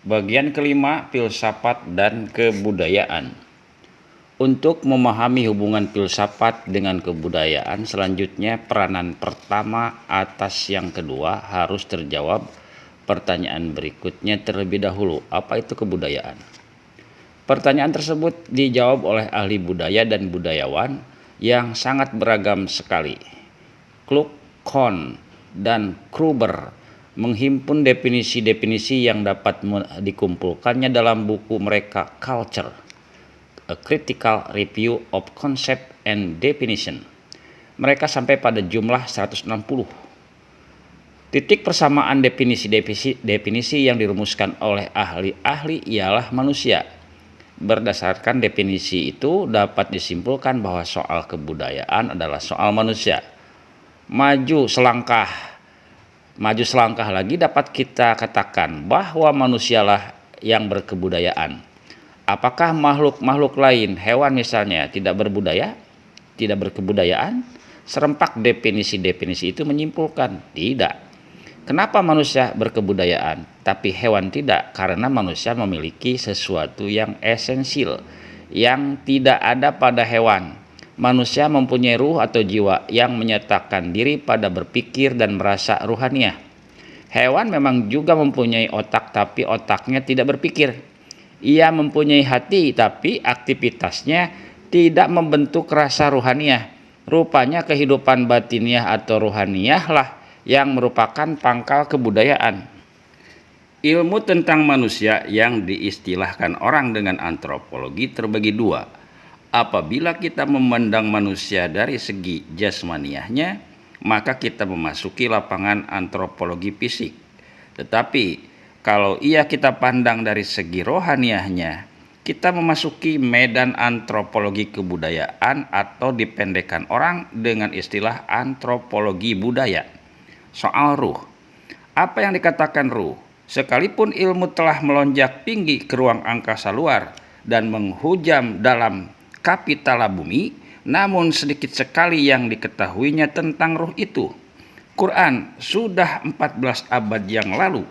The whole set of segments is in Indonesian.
Bagian kelima, filsafat dan kebudayaan. Untuk memahami hubungan filsafat dengan kebudayaan, selanjutnya peranan pertama atas yang kedua harus terjawab. Pertanyaan berikutnya terlebih dahulu, apa itu kebudayaan? Pertanyaan tersebut dijawab oleh ahli budaya dan budayawan yang sangat beragam sekali. Kluk, Kohn, dan Kruber menghimpun definisi-definisi yang dapat dikumpulkannya dalam buku mereka Culture, A Critical Review of Concept and Definition. Mereka sampai pada jumlah 160. Titik persamaan definisi yang dirumuskan oleh ahli-ahli ialah manusia. Berdasarkan definisi itu dapat disimpulkan bahwa soal kebudayaan adalah soal manusia. Maju selangkah lagi dapat kita katakan bahwa manusialah yang berkebudayaan. Apakah makhluk-makhluk lain, hewan misalnya, tidak berbudaya, tidak berkebudayaan? Serempak definisi-definisi itu menyimpulkan tidak. Kenapa manusia berkebudayaan tapi hewan tidak? Karena manusia memiliki sesuatu yang esensial yang tidak ada pada hewan. Manusia mempunyai ruh atau jiwa yang menyatakan diri pada berpikir dan merasa ruhaniah. Hewan memang juga mempunyai otak tapi otaknya tidak berpikir. Ia mempunyai hati tapi aktivitasnya tidak membentuk rasa ruhaniah. Rupanya kehidupan batiniah atau ruhaniah lah yang merupakan pangkal kebudayaan. Ilmu tentang manusia yang diistilahkan orang dengan antropologi terbagi dua. Apabila kita memandang manusia dari segi jasmaniahnya, maka kita memasuki lapangan antropologi fisik. Tetapi kalau kita pandang dari segi rohaniahnya, kita memasuki medan antropologi kebudayaan atau dipendekkan orang dengan istilah antropologi budaya. Soal ruh. Apa yang dikatakan ruh? Sekalipun ilmu telah melonjak tinggi ke ruang angkasa luar dan menghujam dalam kapitala bumi, namun sedikit sekali yang diketahuinya tentang ruh itu. Quran sudah 14 abad yang lalu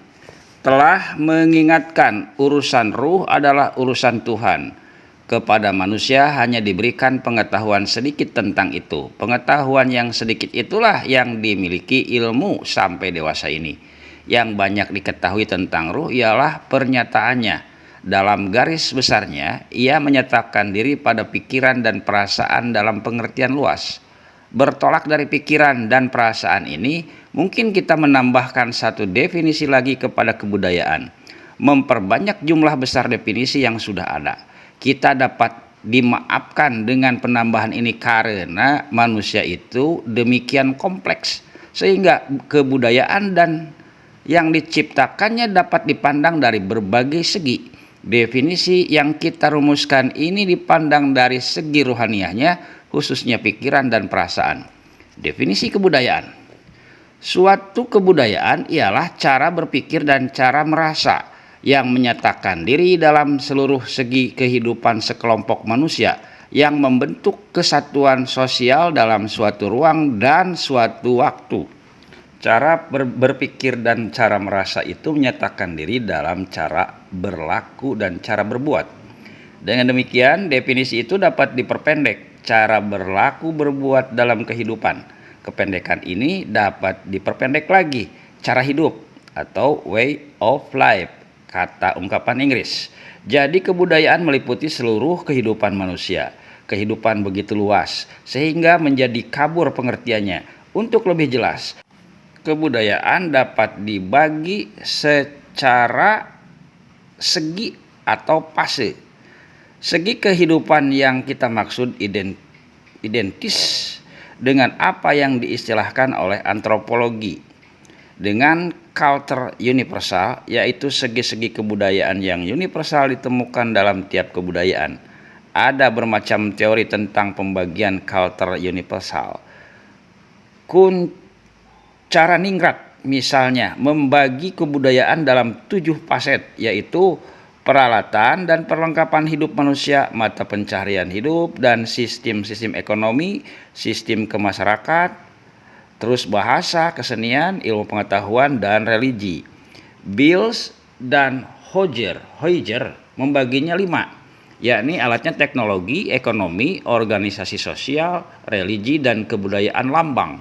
telah mengingatkan urusan ruh adalah urusan Tuhan. Kepada manusia hanya diberikan pengetahuan sedikit tentang itu. Pengetahuan yang sedikit itulah yang dimiliki ilmu sampai dewasa ini. Yang banyak diketahui tentang ruh ialah pernyataannya. Dalam garis besarnya, ia menyatakan diri pada pikiran dan perasaan dalam pengertian luas. Bertolak dari pikiran dan perasaan ini, mungkin kita menambahkan satu definisi lagi kepada kebudayaan. Memperbanyak jumlah besar definisi yang sudah ada. Kita dapat dimaafkan dengan penambahan ini karena manusia itu demikian kompleks, sehingga kebudayaan dan yang diciptakannya dapat dipandang dari berbagai segi. Definisi yang kita rumuskan ini dipandang dari segi rohaniahnya, khususnya pikiran dan perasaan. Definisi kebudayaan. Suatu kebudayaan ialah cara berpikir dan cara merasa yang menyatakan diri dalam seluruh segi kehidupan sekelompok manusia yang membentuk kesatuan sosial dalam suatu ruang dan suatu waktu. Cara berpikir dan cara merasa itu menyatakan diri dalam cara berlaku dan cara berbuat. Dengan demikian, definisi itu dapat diperpendek, cara berlaku berbuat dalam kehidupan. Kependekan ini dapat diperpendek lagi, cara hidup atau way of life, kata ungkapan Inggris. Jadi kebudayaan meliputi seluruh kehidupan manusia. Kehidupan begitu luas, sehingga menjadi kabur pengertiannya. Untuk lebih jelas, kebudayaan dapat dibagi secara segi atau fase. Segi kehidupan yang kita maksud identis dengan apa yang diistilahkan oleh antropologi dengan culture universal, yaitu segi-segi kebudayaan yang universal ditemukan dalam tiap kebudayaan. Ada bermacam teori tentang pembagian culture universal. Cara Ningrat misalnya membagi kebudayaan dalam 7 faset, yaitu peralatan dan perlengkapan hidup manusia, mata pencaharian hidup, dan sistem-sistem ekonomi, sistem kemasyarakatan, terus bahasa, kesenian, ilmu pengetahuan, dan religi. Bills dan Heuser membaginya 5, yakni alatnya teknologi, ekonomi, organisasi sosial, religi, dan kebudayaan lambang.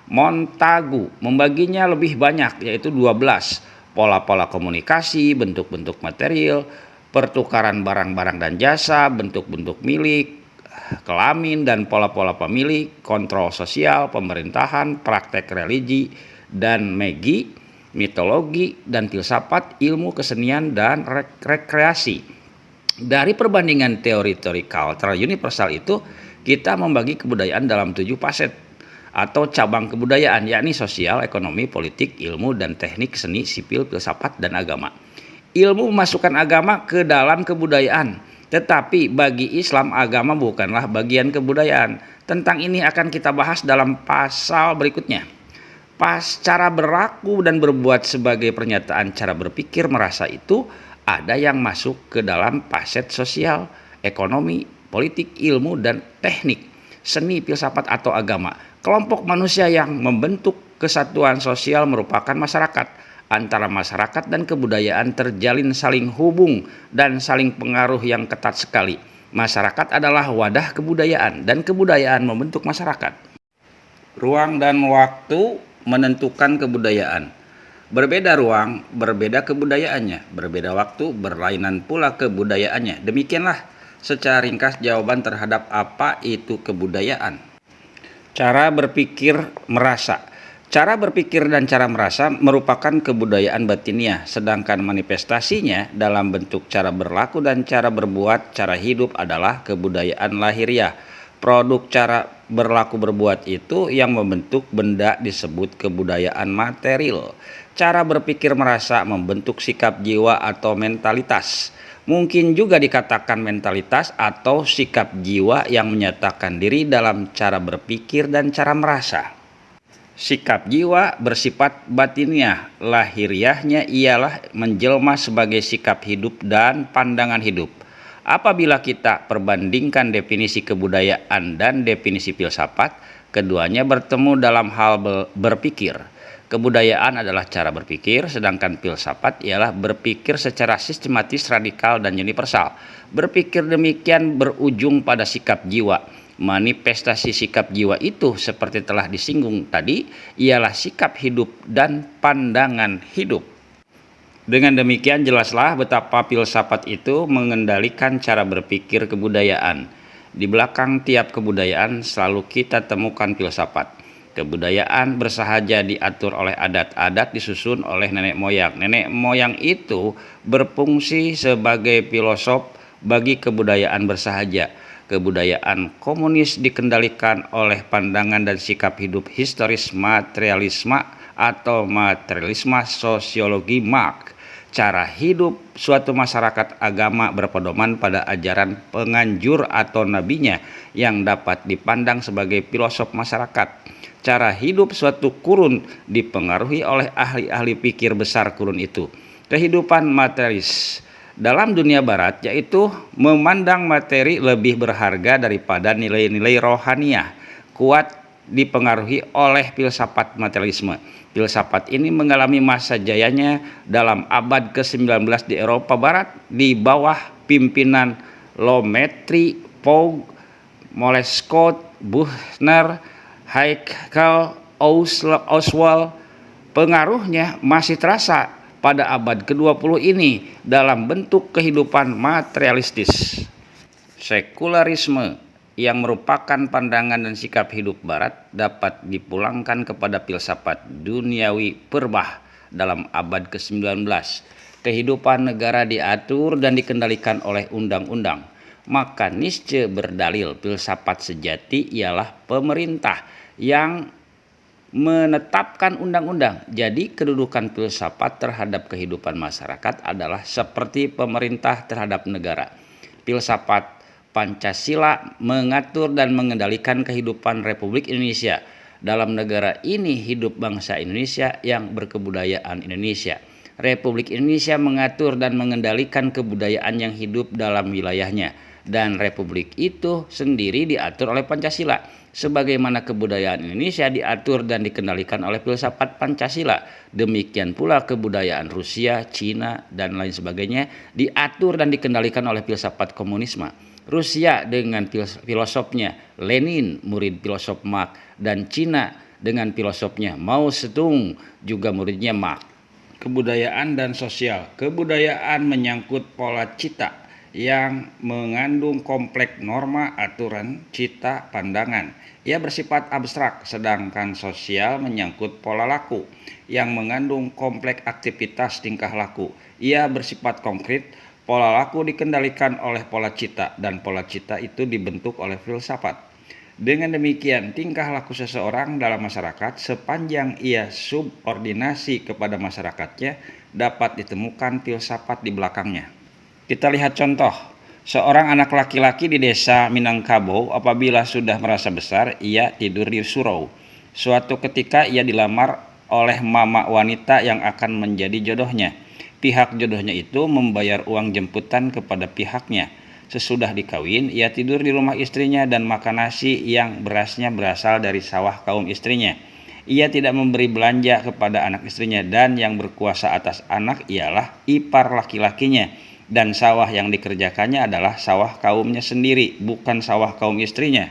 Montagu membaginya lebih banyak, yaitu 12, pola-pola komunikasi, bentuk-bentuk material, pertukaran barang-barang dan jasa, bentuk-bentuk milik, kelamin dan pola-pola pemilih, kontrol sosial, pemerintahan, praktek religi, dan megi, mitologi, dan filsafat, ilmu kesenian, dan rekreasi. Dari perbandingan teori-teori cultural universal itu, kita membagi kebudayaan dalam 7 faset atau cabang kebudayaan, yakni sosial, ekonomi, politik, ilmu, dan teknik, seni, sipil, filsafat, dan agama. Ilmu memasukkan agama ke dalam kebudayaan, tetapi bagi Islam agama bukanlah bagian kebudayaan. Tentang ini akan kita bahas dalam pasal berikutnya. Cara berlaku dan berbuat sebagai pernyataan cara berpikir merasa itu ada yang masuk ke dalam faset sosial, ekonomi, politik, ilmu, dan teknik, seni, filsafat, atau agama. Kelompok manusia yang membentuk kesatuan sosial merupakan masyarakat. Antara masyarakat dan kebudayaan terjalin saling hubung dan saling pengaruh yang ketat sekali. Masyarakat adalah wadah kebudayaan dan kebudayaan membentuk masyarakat. Ruang dan waktu menentukan kebudayaan. Berbeda ruang, berbeda kebudayaannya. Berbeda waktu, berlainan pula kebudayaannya. Demikianlah secara ringkas jawaban terhadap apa itu kebudayaan. Cara berpikir merasa. Cara berpikir dan cara merasa merupakan kebudayaan batiniah, sedangkan manifestasinya dalam bentuk cara berlaku dan cara berbuat, cara hidup adalah kebudayaan lahiriah. Produk cara berlaku berbuat itu yang membentuk benda disebut kebudayaan material. Cara berpikir merasa membentuk sikap jiwa atau mentalitas. Mungkin juga dikatakan mentalitas atau sikap jiwa yang menyatakan diri dalam cara berpikir dan cara merasa. Sikap jiwa bersifat batiniah, lahiriahnya ialah menjelma sebagai sikap hidup dan pandangan hidup. Apabila kita perbandingkan definisi kebudayaan dan definisi filsafat, keduanya bertemu dalam hal berpikir. Kebudayaan adalah cara berpikir, sedangkan filsafat ialah berpikir secara sistematis, radikal, dan universal. Berpikir demikian berujung pada sikap jiwa. Manifestasi sikap jiwa itu seperti telah disinggung tadi ialah sikap hidup dan pandangan hidup. Dengan demikian jelaslah betapa filsafat itu mengendalikan cara berpikir kebudayaan. Di belakang tiap kebudayaan selalu kita temukan filsafat. Kebudayaan bersahaja diatur oleh adat-adat disusun oleh nenek moyang. Nenek moyang itu berfungsi sebagai filosof bagi kebudayaan bersahaja. Kebudayaan komunis dikendalikan oleh pandangan dan sikap hidup historis materialisme atau materialisme sosiologi Marx. Cara hidup suatu masyarakat agama berpedoman pada ajaran penganjur atau nabinya yang dapat dipandang sebagai filosof masyarakat. Cara hidup suatu kurun dipengaruhi oleh ahli-ahli pikir besar kurun itu. Kehidupan materialis dalam dunia barat yaitu memandang materi lebih berharga daripada nilai-nilai rohaniah, kuat dipengaruhi oleh filsafat materialisme. Filsafat ini mengalami masa jayanya dalam abad ke-19 di Eropa Barat di bawah pimpinan Lometri, Pogue, Moleskine, Buchner, Haeckel, Oswald. Pengaruhnya masih terasa pada abad ke-20 ini dalam bentuk kehidupan materialistis. Sekularisme yang merupakan pandangan dan sikap hidup barat dapat dipulangkan kepada filsafat duniawi purbah dalam abad ke-19. Kehidupan negara diatur dan dikendalikan oleh undang-undang. Maka Nietzsche berdalil filsafat sejati ialah pemerintah yang menetapkan undang-undang. Jadi kedudukan filsafat terhadap kehidupan masyarakat adalah seperti pemerintah terhadap negara. Filsafat Pancasila mengatur dan mengendalikan kehidupan Republik Indonesia. Dalam negara ini hidup bangsa Indonesia yang berkebudayaan Indonesia. Republik Indonesia mengatur dan mengendalikan kebudayaan yang hidup dalam wilayahnya. dan republik itu sendiri diatur oleh Pancasila. Sebagaimana kebudayaan Indonesia diatur dan dikendalikan oleh filsafat Pancasila, demikian pula kebudayaan Rusia, Cina, dan lain sebagainya diatur dan dikendalikan oleh filsafat komunisme. Rusia dengan filosofnya Lenin, murid filosof Marx, dan Cina dengan filosofnya Mao Zedong, juga muridnya Marx. Kebudayaan dan sosial. Kebudayaan menyangkut pola cita yang mengandung kompleks norma, aturan, cita, pandangan. Ia bersifat abstrak, sedangkan sosial menyangkut pola laku yang mengandung kompleks aktivitas tingkah laku. Ia bersifat konkret. Pola laku dikendalikan oleh pola cita, dan pola cita itu dibentuk oleh filsafat. Dengan demikian, tingkah laku seseorang dalam masyarakat sepanjang ia subordinasi kepada masyarakatnya dapat ditemukan filsafat di belakangnya. Kita lihat contoh. Seorang anak laki-laki di desa Minangkabau apabila sudah merasa besar, ia tidur di surau. Suatu ketika ia dilamar oleh mama wanita yang akan menjadi jodohnya. Pihak jodohnya itu membayar uang jemputan kepada pihaknya. Sesudah dikawin, ia tidur di rumah istrinya dan makan nasi yang berasnya berasal dari sawah kaum istrinya. Ia tidak memberi belanja kepada anak istrinya, dan yang berkuasa atas anak ialah ipar laki-lakinya. Dan sawah yang dikerjakannya adalah sawah kaumnya sendiri, bukan sawah kaum istrinya.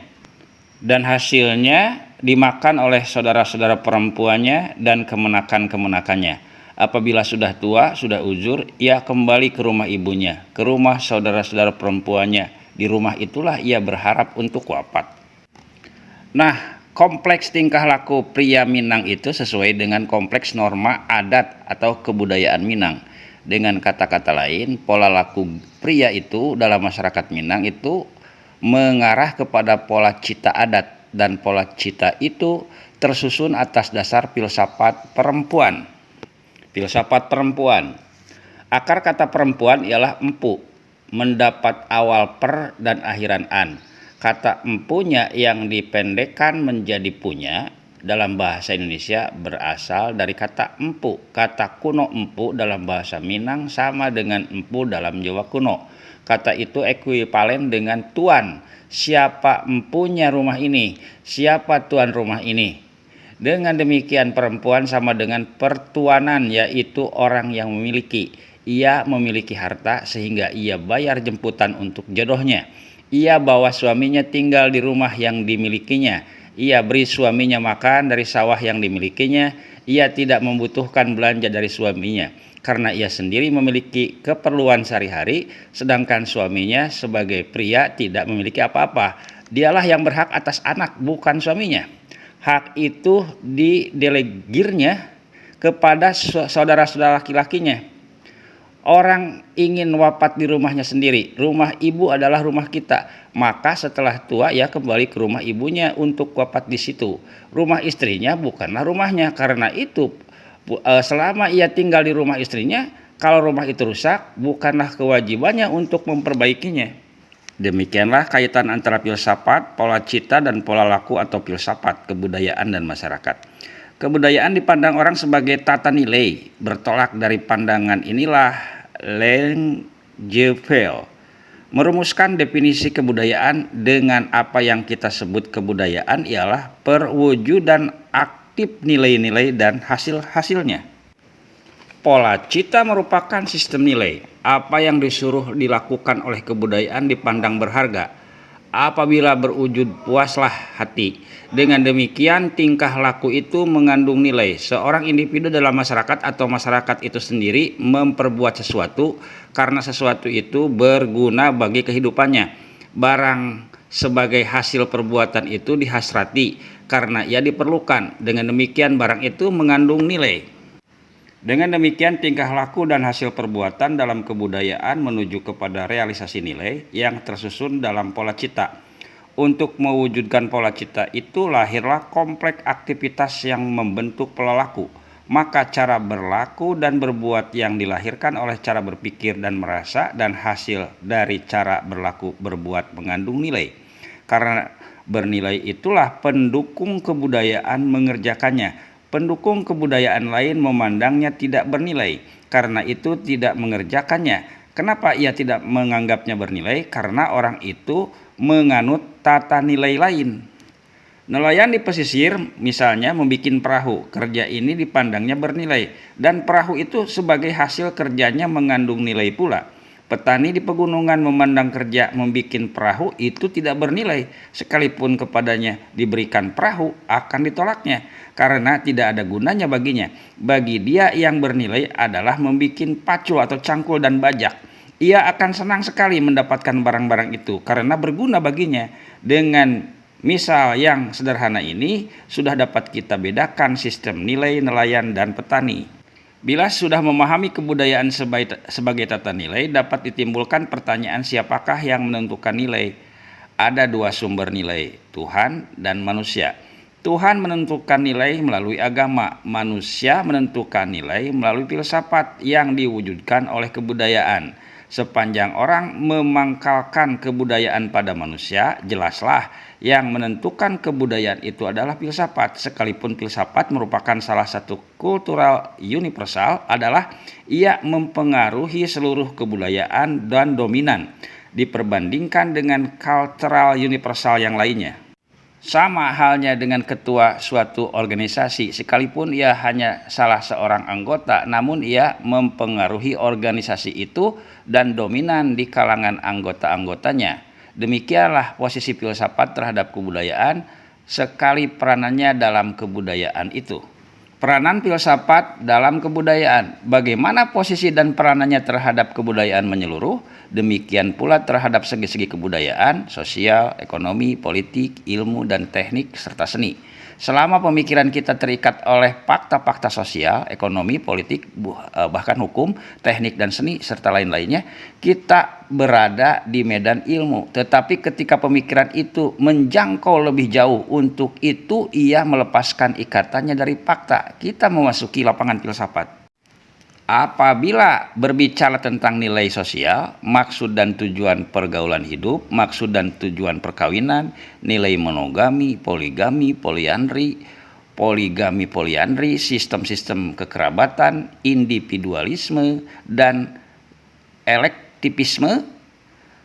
Dan hasilnya dimakan oleh saudara-saudara perempuannya dan kemenakan-kemenakannya. Apabila sudah tua, sudah uzur, ia kembali ke rumah ibunya, ke rumah saudara-saudara perempuannya. Di rumah itulah ia berharap untuk wafat. Nah, kompleks tingkah laku pria Minang itu sesuai dengan kompleks norma adat atau kebudayaan Minang. Dengan kata-kata lain, pola laku pria itu dalam masyarakat Minang itu mengarah kepada pola cita adat, dan pola cita itu tersusun atas dasar filsafat perempuan. Filsafat perempuan. Akar kata perempuan ialah empu, mendapat awal per dan akhiran an. Kata empunya yang dipendekkan menjadi punya dalam bahasa Indonesia berasal dari kata empu. Kata kuno empu dalam bahasa Minang sama dengan empu dalam Jawa kuno. Kata itu ekuivalen dengan tuan. Siapa empunya rumah ini? Siapa tuan rumah ini? Dengan demikian perempuan sama dengan pertuanan, yaitu orang yang memiliki. Ia memiliki harta sehingga ia bayar jemputan untuk jodohnya. Ia bawa suaminya tinggal di rumah yang dimilikinya. Ia beri suaminya makan dari sawah yang dimilikinya. Ia tidak membutuhkan belanja dari suaminya, karena ia sendiri memiliki keperluan sehari-hari, sedangkan suaminya sebagai pria tidak memiliki apa-apa. Dialah yang berhak atas anak, bukan suaminya. Hak itu didelegirnya kepada saudara-saudara laki-lakinya. Orang ingin wafat di rumahnya sendiri. Rumah ibu adalah rumah kita. Maka setelah tua ia kembali ke rumah ibunya untuk wafat di situ. Rumah istrinya bukanlah rumahnya. Karena itu selama ia tinggal di rumah istrinya, kalau rumah itu rusak, bukanlah kewajibannya untuk memperbaikinya. Demikianlah kaitan antara filsafat, pola cita, dan pola laku atau filsafat, kebudayaan, dan masyarakat. Kebudayaan dipandang orang sebagai tata nilai. Bertolak dari pandangan inilah Langevin merumuskan definisi kebudayaan. Dengan apa yang kita sebut kebudayaan ialah perwujudan aktif nilai-nilai dan hasil-hasilnya. Pola cita merupakan sistem nilai. Apa yang disuruh dilakukan oleh kebudayaan dipandang berharga. Apabila berwujud puaslah hati. Dengan demikian tingkah laku itu mengandung nilai. Seorang individu dalam masyarakat atau masyarakat itu sendiri memperbuat sesuatu karena sesuatu itu berguna bagi kehidupannya. Barang sebagai hasil perbuatan itu dihasrati karena ia diperlukan. Dengan demikian barang itu mengandung nilai. Dengan demikian tingkah laku dan hasil perbuatan dalam kebudayaan menuju kepada realisasi nilai yang tersusun dalam pola cita. Untuk mewujudkan pola cita itu lahirlah kompleks aktivitas yang membentuk pola laku. Maka cara berlaku dan berbuat yang dilahirkan oleh cara berpikir dan merasa, dan hasil dari cara berlaku berbuat mengandung nilai. Karena bernilai itulah pendukung kebudayaan mengerjakannya. Pendukung kebudayaan lain memandangnya tidak bernilai, karena itu tidak mengerjakannya. Kenapa ia tidak menganggapnya bernilai? Karena orang itu menganut tata nilai lain. Nelayan di pesisir misalnya membuat perahu, kerja ini dipandangnya bernilai, dan perahu itu sebagai hasil kerjanya mengandung nilai pula. Petani di pegunungan memandang kerja membuat perahu itu tidak bernilai, sekalipun kepadanya diberikan perahu akan ditolaknya, karena tidak ada gunanya baginya. Bagi dia yang bernilai adalah membuat pacul atau cangkul dan bajak. Ia akan senang sekali mendapatkan barang-barang itu, karena berguna baginya. Dengan misal yang sederhana ini, sudah dapat kita bedakan sistem nilai nelayan dan petani. Bila sudah memahami kebudayaan sebagai tata nilai, dapat ditimbulkan pertanyaan siapakah yang menentukan nilai. Ada dua sumber nilai, Tuhan dan manusia. Tuhan menentukan nilai melalui agama, manusia menentukan nilai melalui filsafat yang diwujudkan oleh kebudayaan. Sepanjang orang memangkalkan kebudayaan pada manusia, jelaslah yang menentukan kebudayaan itu adalah filsafat. Sekalipun filsafat merupakan salah satu kultural universal, adalah ia mempengaruhi seluruh kebudayaan dan dominan diperbandingkan dengan cultural universal yang lainnya. Sama halnya dengan ketua suatu organisasi, sekalipun ia hanya salah seorang anggota, namun ia mempengaruhi organisasi itu dan dominan di kalangan anggota-anggotanya. Demikianlah posisi filsafat terhadap kebudayaan, sekali peranannya dalam kebudayaan itu. Peranan filsafat dalam kebudayaan, bagaimana posisi dan peranannya terhadap kebudayaan menyeluruh, demikian pula terhadap segi-segi kebudayaan, sosial, ekonomi, politik, ilmu, dan teknik, serta seni. Selama pemikiran kita terikat oleh fakta-fakta sosial, ekonomi, politik, bahkan hukum, teknik, dan seni, serta lain-lainnya, kita berada di medan ilmu. Tetapi ketika pemikiran itu menjangkau lebih jauh, untuk itu ia melepaskan ikatannya dari fakta. Kita memasuki lapangan filsafat. Apabila berbicara tentang nilai sosial, maksud dan tujuan pergaulan hidup, maksud dan tujuan perkawinan, nilai monogami, poligami, poliandri, sistem-sistem kekerabatan, individualisme, dan elektivisme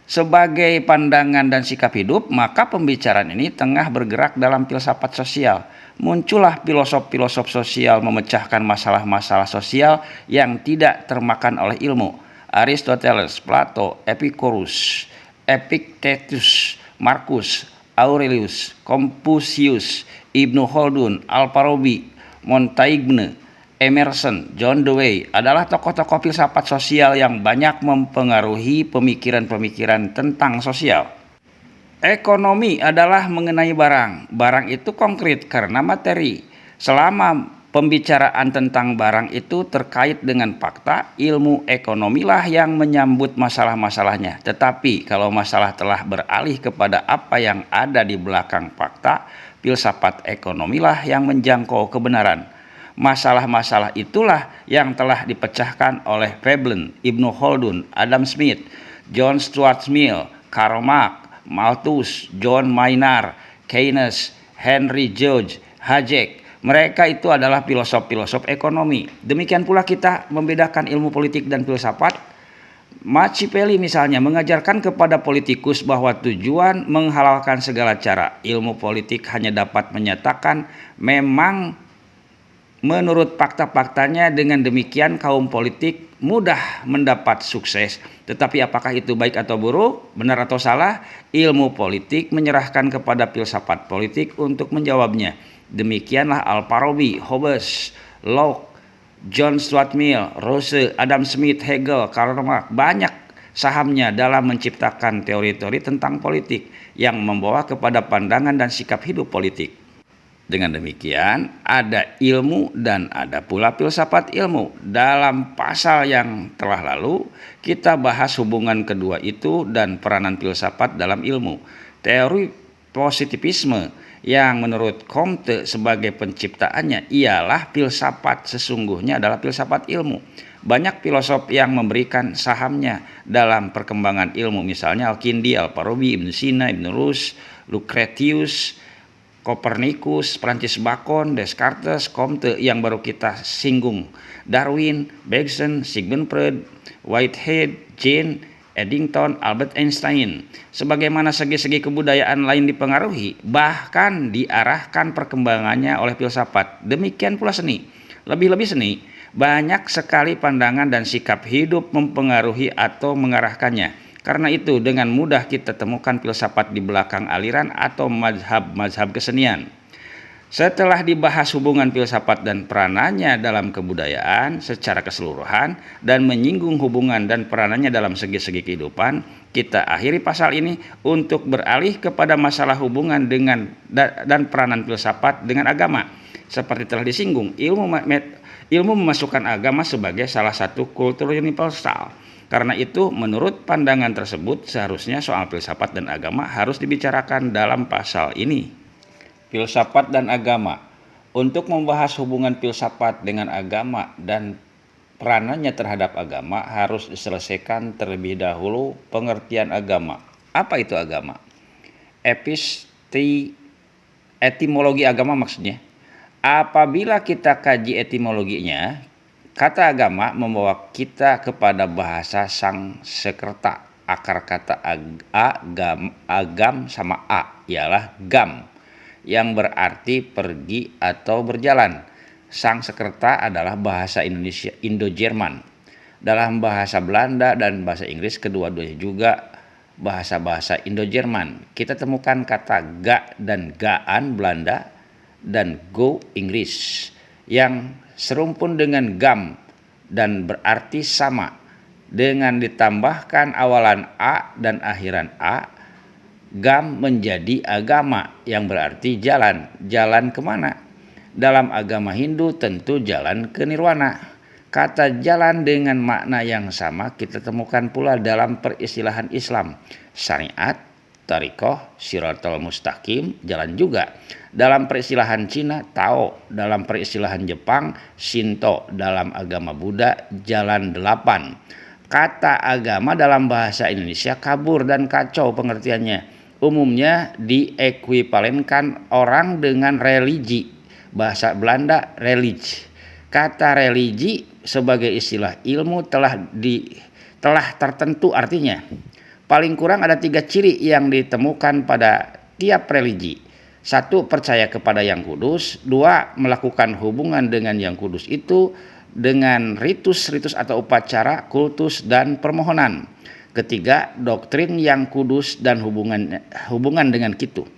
sebagai pandangan dan sikap hidup, maka pembicaraan ini tengah bergerak dalam filsafat sosial. Muncullah filosof-filosof sosial memecahkan masalah-masalah sosial yang tidak termakan oleh ilmu. Aristoteles, Plato, Epicurus, Epictetus, Marcus Aurelius, Confucius, Ibnu Khaldun, Al-Farabi, Montaigne, Emerson, John Dewey adalah tokoh-tokoh filsafat sosial yang banyak mempengaruhi pemikiran-pemikiran tentang sosial. Ekonomi adalah mengenai barang. Barang itu konkret karena materi. Selama pembicaraan tentang barang itu terkait dengan fakta, ilmu ekonomilah yang menyambut masalah-masalahnya. Tetapi kalau masalah telah beralih kepada apa yang ada di belakang fakta, filsafat ekonomilah yang menjangkau kebenaran. Masalah-masalah itulah yang telah dipecahkan oleh Veblen, Ibnu Khaldun, Adam Smith, John Stuart Mill, Karl Marx, Malthus, John Maynard Keynes, Henry George Hayek. Mereka itu adalah filosof-filosof ekonomi. Demikian pula kita membedakan ilmu politik dan filsafat. Machiavelli misalnya mengajarkan kepada politikus bahwa tujuan menghalalkan segala cara. Ilmu politik hanya dapat menyatakan memang menurut fakta-faktanya, dengan demikian kaum politik mudah mendapat sukses. Tetapi apakah itu baik atau buruk, benar atau salah, ilmu politik menyerahkan kepada filsafat politik untuk menjawabnya. Demikianlah Al-Farabi, Hobbes, Locke, John Stuart Mill, Rousseau, Adam Smith, Hegel, Karl Marx banyak sahamnya dalam menciptakan teori-teori tentang politik yang membawa kepada pandangan dan sikap hidup politik. Dengan demikian, ada ilmu dan ada pula filsafat ilmu. Dalam pasal yang telah lalu, kita bahas hubungan kedua itu dan peranan filsafat dalam ilmu. Teori positivisme yang menurut Comte sebagai penciptaannya ialah filsafat, sesungguhnya adalah filsafat ilmu. Banyak filosof yang memberikan sahamnya dalam perkembangan ilmu, misalnya Al-Kindi, Al-Farabi, Ibn Sina, Ibn Rus, Lucretius, Copernicus, Francis Bacon, Descartes, Comte yang baru kita singgung, Darwin, Bergson, Sigmund Freud, Whitehead, Jane, Eddington, Albert Einstein. Sebagaimana segi-segi kebudayaan lain dipengaruhi, bahkan diarahkan perkembangannya oleh filsafat. Demikian pula seni. Lebih-lebih seni, banyak sekali pandangan dan sikap hidup mempengaruhi atau mengarahkannya. Karena itu dengan mudah kita temukan filsafat di belakang aliran atau mazhab-mazhab kesenian. Setelah dibahas hubungan filsafat dan peranannya dalam kebudayaan secara keseluruhan dan menyinggung hubungan dan peranannya dalam segi-segi kehidupan, kita akhiri pasal ini untuk beralih kepada masalah hubungan dengan dan peranan filsafat dengan agama. Seperti telah disinggung, ilmu memasukkan agama sebagai salah satu kultur universal. Karena itu, menurut pandangan tersebut, seharusnya soal filsafat dan agama harus dibicarakan dalam pasal ini. Filsafat dan agama. Untuk membahas hubungan filsafat dengan agama dan peranannya terhadap agama harus diselesaikan terlebih dahulu pengertian agama. Apa itu agama? Etimologi agama maksudnya. Apabila kita kaji etimologinya, kata agama membawa kita kepada bahasa Sanskerta. Akar kata agam sama a ialah gam, yang berarti pergi atau berjalan. Sanskerta adalah bahasa Indo-Jerman. Dalam bahasa Belanda dan bahasa Inggris, kedua-duanya juga bahasa-bahasa Indo-Jerman. Kita temukan kata ga dan gaan Belanda dan go Inggris yang serumpun dengan gam dan berarti sama. Dengan ditambahkan awalan a dan akhiran a, gam menjadi agama yang berarti jalan. Jalan kemana? Dalam agama Hindu tentu jalan ke nirwana. Kata jalan dengan makna yang sama kita temukan pula dalam peristilahan Islam. Syariat, Thariqah, Shiratal Mustaqim, jalan juga. Dalam peristilahan Cina, Tao. Dalam peristilahan Jepang, Shinto. Dalam agama Buddha, jalan 8. Kata agama dalam bahasa Indonesia kabur dan kacau pengertiannya. Umumnya diekuivalenkan orang dengan religi. Bahasa Belanda, religi. Kata religi sebagai istilah ilmu telah tertentu artinya. Paling kurang ada 3 ciri yang ditemukan pada tiap religi. 1. Percaya kepada yang kudus. 2. Melakukan hubungan dengan yang kudus itu dengan ritus-ritus atau upacara, kultus, dan permohonan. 3. Doktrin yang kudus dan hubungan dengan kitu.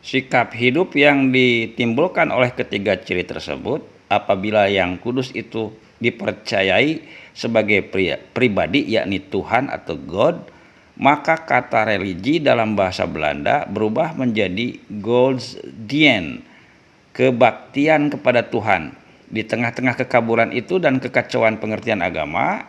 Sikap hidup yang ditimbulkan oleh ketiga ciri tersebut apabila yang kudus itu dipercayai sebagai pribadi yakni Tuhan atau God, maka kata religi dalam bahasa Belanda berubah menjadi godsdienst, kebaktian kepada Tuhan. Di tengah-tengah kekaburan itu dan kekacauan pengertian agama,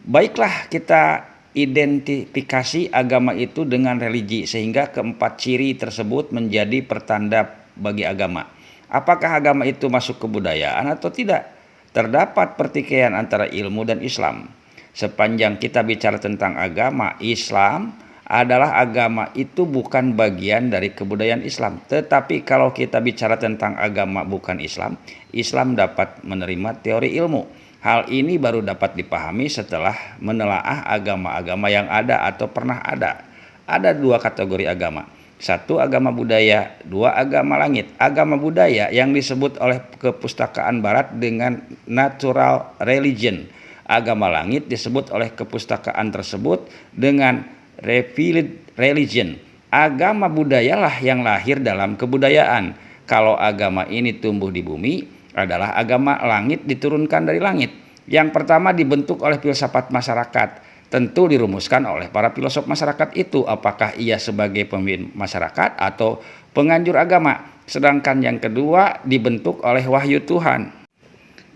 baiklah kita identifikasi agama itu dengan religi sehingga keempat ciri tersebut menjadi pertanda bagi agama. Apakah agama itu masuk kebudayaan atau tidak? Terdapat pertikaian antara ilmu dan Islam. Sepanjang kita bicara tentang agama Islam adalah agama itu bukan bagian dari kebudayaan Islam. Tetapi kalau kita bicara tentang agama bukan Islam, Islam dapat menerima teori ilmu. Hal ini baru dapat dipahami setelah menelaah agama-agama yang ada atau pernah ada. Ada 2 kategori agama. 1 agama budaya, 2 agama langit. Agama budaya yang disebut oleh kepustakaan barat dengan natural religion. Agama langit disebut oleh kepustakaan tersebut dengan revealed religion. Agama budayalah yang lahir dalam kebudayaan. Kalau agama ini tumbuh di bumi, adalah agama langit diturunkan dari langit. Yang pertama dibentuk oleh filsafat masyarakat. Tentu dirumuskan oleh para filosof masyarakat itu, apakah ia sebagai pemimpin masyarakat atau penganjur agama. Sedangkan yang kedua dibentuk oleh wahyu Tuhan.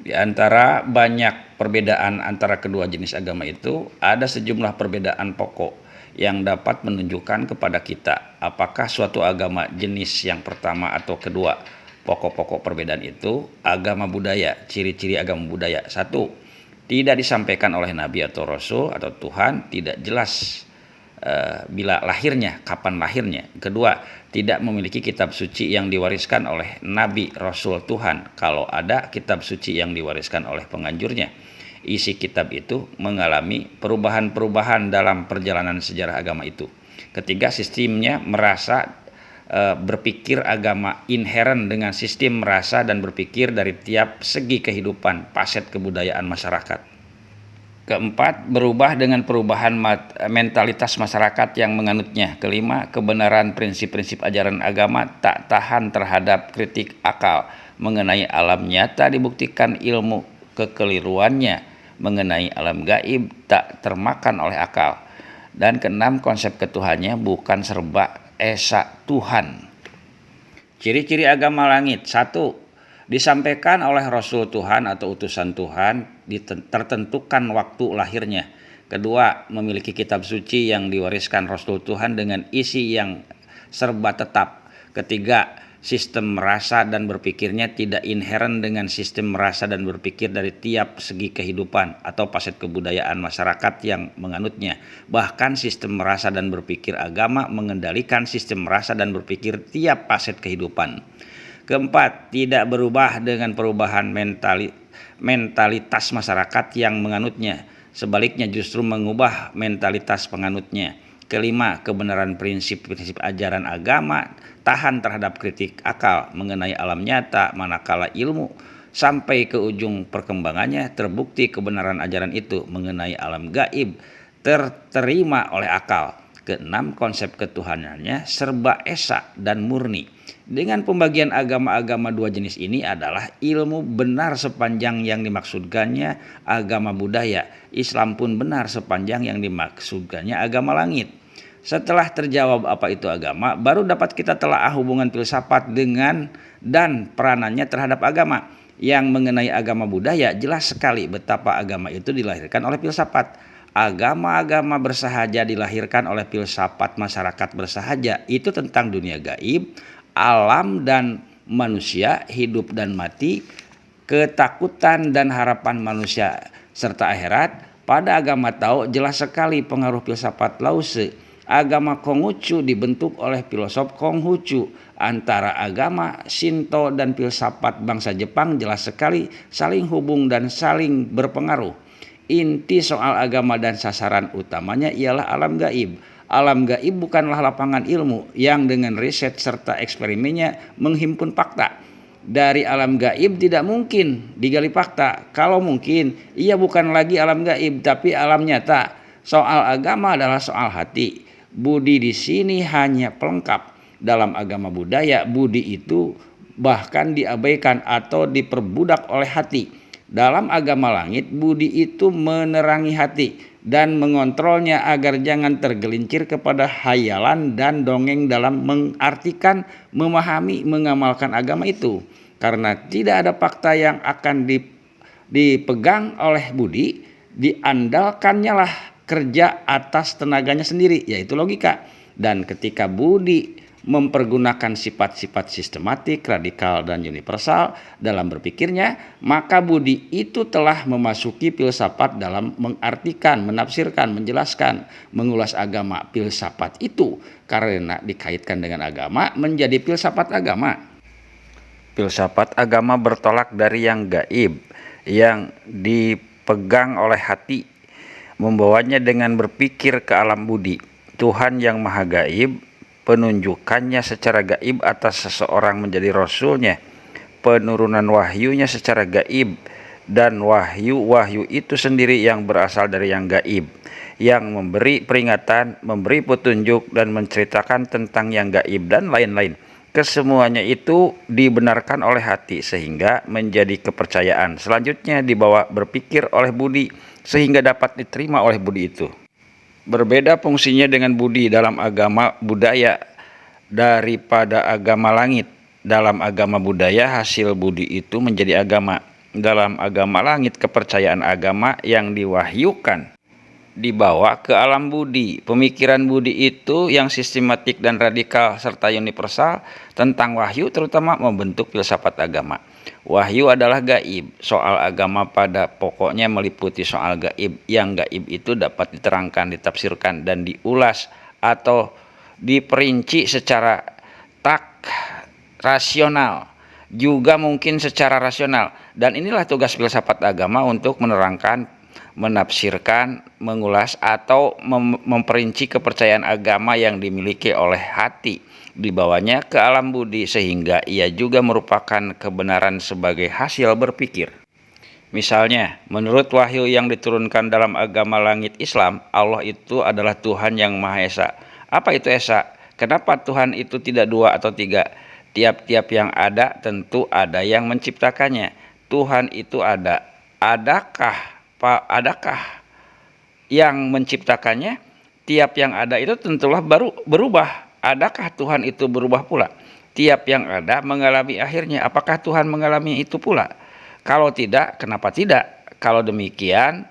Di antara banyak perbedaan antara kedua jenis agama itu, ada sejumlah perbedaan pokok yang dapat menunjukkan kepada kita apakah suatu agama jenis yang pertama atau kedua. Pokok-pokok perbedaan itu agama budaya, ciri-ciri agama budaya. 1. Tidak disampaikan oleh Nabi atau Rasul atau Tuhan, tidak jelas bila lahirnya, kapan lahirnya. Kedua, tidak memiliki kitab suci yang diwariskan oleh nabi rasul Tuhan. Kalau ada kitab suci yang diwariskan oleh penganjurnya, isi kitab itu mengalami perubahan-perubahan dalam perjalanan sejarah agama itu. Ketiga, sistemnya merasa berpikir agama inheren dengan sistem merasa dan berpikir dari tiap segi kehidupan, paset kebudayaan masyarakat. Keempat, berubah dengan perubahan mentalitas masyarakat yang menganutnya. Kelima, kebenaran prinsip-prinsip ajaran agama tak tahan terhadap kritik akal. Mengenai alam nyata dibuktikan ilmu kekeliruannya. Mengenai alam gaib tak termakan oleh akal. Dan keenam, konsep ketuhannya bukan serba esa Tuhan. Ciri-ciri agama langit. 1. Disampaikan oleh Rasul Tuhan atau utusan Tuhan, tertentukan waktu lahirnya. Kedua, memiliki kitab suci yang diwariskan Rasul Tuhan dengan isi yang serba tetap. Ketiga, sistem merasa dan berpikirnya tidak inheren dengan sistem merasa dan berpikir dari tiap segi kehidupan atau paset kebudayaan masyarakat yang menganutnya. Bahkan sistem merasa dan berpikir agama mengendalikan sistem merasa dan berpikir tiap paset kehidupan. Keempat, tidak berubah dengan perubahan mentalitas masyarakat yang menganutnya. Sebaliknya justru mengubah mentalitas penganutnya. Kelima, kebenaran prinsip-prinsip ajaran agama tahan terhadap kritik akal mengenai alam nyata, manakala ilmu sampai ke ujung perkembangannya terbukti kebenaran ajaran itu mengenai alam gaib terterima oleh akal. Keenam, konsep ketuhanannya serba esa dan murni. Dengan pembagian agama-agama dua jenis ini adalah ilmu benar sepanjang yang dimaksudkannya agama budaya. Islam pun benar sepanjang yang dimaksudkannya agama langit. Setelah terjawab apa itu agama, baru dapat kita telaah hubungan filsafat dengan dan peranannya terhadap agama. Yang mengenai agama budaya, jelas sekali betapa agama itu dilahirkan oleh filsafat. Agama-agama bersahaja dilahirkan oleh filsafat masyarakat bersahaja. Itu tentang dunia gaib, alam dan manusia, hidup dan mati, ketakutan dan harapan manusia, serta akhirat. Pada agama Tao jelas sekali pengaruh filsafat Lause. Agama Konghucu dibentuk oleh filosof Konghucu. Antara agama Shinto dan filsafat bangsa Jepang jelas sekali saling hubung dan saling berpengaruh. Inti soal agama dan sasaran utamanya ialah alam gaib. Alam gaib bukanlah lapangan ilmu yang dengan riset serta eksperimennya menghimpun fakta. Dari alam gaib tidak mungkin digali fakta. Kalau mungkin, ia bukan lagi alam gaib tapi alam nyata. Soal agama adalah soal hati. Budi di sini hanya pelengkap. Dalam agama budaya, budi itu bahkan diabaikan atau diperbudak oleh hati. Dalam agama langit, budi itu menerangi hati dan mengontrolnya agar jangan tergelincir kepada hayalan dan dongeng dalam mengartikan, memahami, mengamalkan agama itu. Karena tidak ada fakta yang akan dipegang oleh budi, diandalkannya lah kerja atas tenaganya sendiri, yaitu logika. Dan ketika budi mempergunakan sifat-sifat sistematik, radikal, dan universal dalam berpikirnya, maka budi itu telah memasuki filsafat dalam mengartikan, menafsirkan, menjelaskan, mengulas agama. Filsafat itu karena dikaitkan dengan agama menjadi filsafat agama. Filsafat agama bertolak dari yang gaib, yang dipegang oleh hati, membawanya dengan berpikir ke alam budi. Tuhan yang maha gaib, penunjukannya secara gaib atas seseorang menjadi rasulnya, penurunan wahyunya secara gaib, dan wahyu itu sendiri yang berasal dari yang gaib, yang memberi peringatan, memberi petunjuk, dan menceritakan tentang yang gaib dan lain-lain. Kesemuanya itu dibenarkan oleh hati sehingga menjadi kepercayaan. Selanjutnya dibawa berpikir oleh budi sehingga dapat diterima oleh budi itu. Berbeda fungsinya dengan budi dalam agama budaya daripada agama langit. Dalam agama budaya hasil budi itu menjadi agama. Dalam agama langit kepercayaan agama yang diwahyukan dibawa ke alam budi. Pemikiran budi itu yang sistematik dan radikal serta universal tentang wahyu terutama membentuk filsafat agama. Wahyu adalah gaib. Soal agama pada pokoknya meliputi soal gaib. Yang gaib itu dapat diterangkan, ditafsirkan, dan diulas atau diperinci secara rasional, juga mungkin secara rasional. Dan inilah tugas filsafat agama untuk menerangkan, menafsirkan, mengulas, atau memperinci kepercayaan agama yang dimiliki oleh hati, dibawanya ke alam budi sehingga ia juga merupakan kebenaran sebagai hasil berpikir. Misalnya, menurut wahyu yang diturunkan dalam agama langit Islam, Allah itu adalah Tuhan yang Maha Esa. Apa itu Esa? Kenapa Tuhan itu tidak dua atau tiga? Tiap-tiap yang ada tentu ada yang menciptakannya. Tuhan itu ada. Adakah yang menciptakannya? Tiap yang ada itu tentulah baru berubah. Adakah Tuhan itu berubah pula? Tiap yang ada mengalami akhirnya. Apakah Tuhan mengalami itu pula? Kalau tidak, kenapa tidak? Kalau demikian,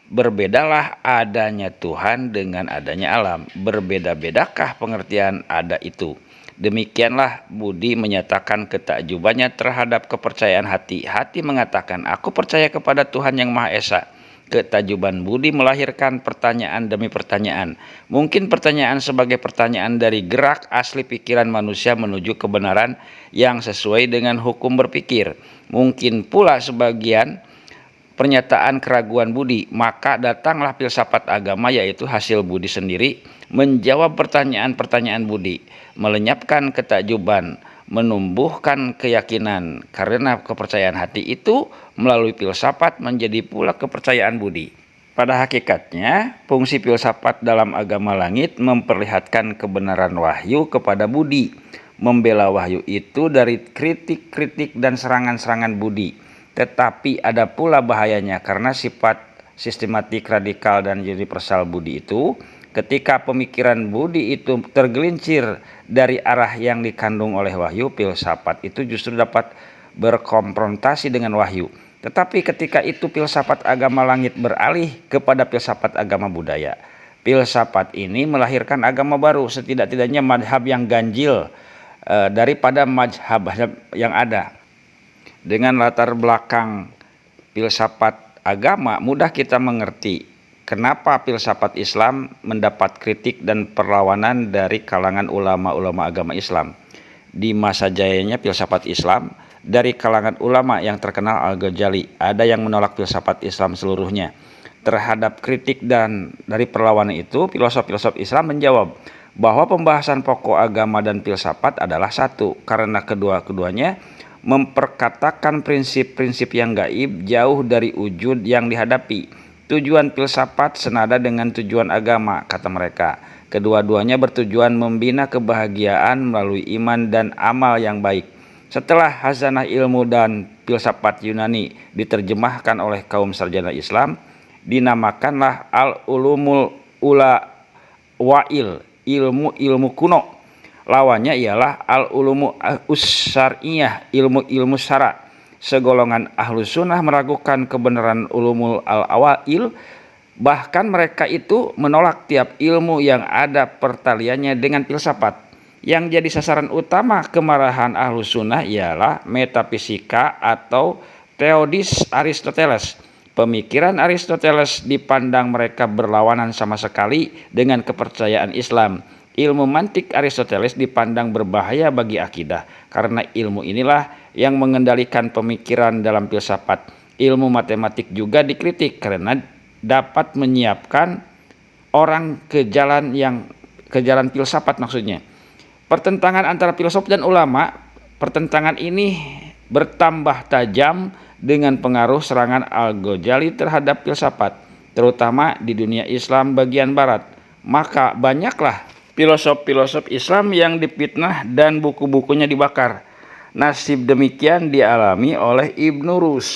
berbedalah adanya Tuhan dengan adanya alam. Berbeda-bedakah pengertian ada itu? Demikianlah Budi menyatakan ketakjubannya terhadap kepercayaan hati. Hati mengatakan, aku percaya kepada Tuhan yang Maha Esa. Ketakjuban Budi melahirkan pertanyaan demi pertanyaan. Mungkin pertanyaan sebagai pertanyaan dari gerak asli pikiran manusia menuju kebenaran yang sesuai dengan hukum berpikir. Mungkin pula sebagian pernyataan keraguan budi, maka datanglah filsafat agama yaitu hasil budi sendiri menjawab pertanyaan-pertanyaan budi, melenyapkan ketakjuban, menumbuhkan keyakinan, karena kepercayaan hati itu melalui filsafat menjadi pula kepercayaan budi. Pada hakikatnya, fungsi filsafat dalam agama langit memperlihatkan kebenaran wahyu kepada budi, membela wahyu itu dari kritik-kritik dan serangan-serangan budi. Tetapi ada pula bahayanya karena sifat sistematik, radikal, dan universal budi itu, ketika pemikiran budi itu tergelincir dari arah yang dikandung oleh wahyu, filsafat itu justru dapat berkonfrontasi dengan wahyu. Tetapi ketika itu filsafat agama langit beralih kepada filsafat agama budaya, filsafat ini melahirkan agama baru, setidak-tidaknya madhab yang ganjil daripada madhab yang ada. Dengan latar belakang filsafat agama, mudah kita mengerti kenapa filsafat Islam mendapat kritik dan perlawanan dari kalangan ulama-ulama agama Islam. Di masa jayanya filsafat Islam, dari kalangan ulama yang terkenal Al-Ghazali, ada yang menolak filsafat Islam seluruhnya. Terhadap kritik dan dari perlawanan itu, filosof-filosof Islam menjawab bahwa pembahasan pokok agama dan filsafat adalah satu, karena kedua-keduanya memperkatakan prinsip-prinsip yang gaib jauh dari wujud yang dihadapi. Tujuan filsafat senada dengan tujuan agama, kata mereka. Kedua-duanya bertujuan membina kebahagiaan melalui iman dan amal yang baik. Setelah hazanah ilmu dan filsafat Yunani diterjemahkan oleh kaum sarjana Islam, dinamakanlah al-ulumul ulawail, ilmu-ilmu kuno. Lawannya ialah al-ulumu us-syar'iyah, ilmu-ilmu syara'. Segolongan ahlu sunnah meragukan kebenaran ulumul al-awail, bahkan mereka itu menolak tiap ilmu yang ada pertaliannya dengan filsafat. Yang jadi sasaran utama kemarahan ahlu sunnah ialah metafisika atau teodis Aristoteles. Pemikiran Aristoteles dipandang mereka berlawanan sama sekali dengan kepercayaan Islam. Ilmu mantik Aristoteles dipandang berbahaya bagi akidah, karena ilmu inilah yang mengendalikan pemikiran dalam filsafat. Ilmu matematik juga dikritik karena dapat menyiapkan orang ke jalan filsafat maksudnya. Pertentangan antara filosof dan ulama, pertentangan ini bertambah tajam dengan pengaruh serangan Al-Ghazali terhadap filsafat, terutama di dunia Islam bagian barat. Maka banyaklah filosof-filosof Islam yang difitnah dan buku-bukunya dibakar. Nasib demikian dialami oleh Ibnu Rus.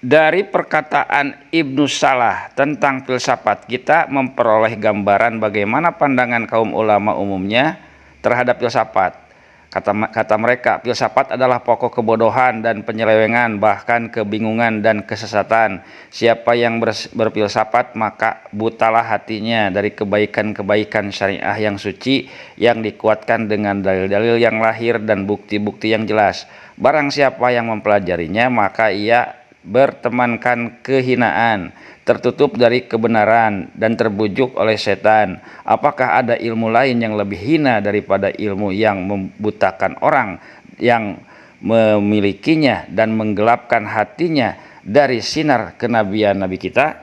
Dari perkataan Ibnu Salah tentang filsafat, kita memperoleh gambaran bagaimana pandangan kaum ulama umumnya terhadap filsafat. Kata mereka, filsafat adalah pokok kebodohan dan penyelewengan, bahkan kebingungan dan kesesatan. Siapa yang berfilsafat, maka butalah hatinya dari kebaikan-kebaikan syariah yang suci, yang dikuatkan dengan dalil-dalil yang lahir dan bukti-bukti yang jelas. Barang siapa yang mempelajarinya, maka ia bertemankan kehinaan, tertutup dari kebenaran, dan terbujuk oleh setan. Apakah ada ilmu lain yang lebih hina daripada ilmu yang membutakan orang yang memilikinya dan menggelapkan hatinya dari sinar kenabian Nabi kita?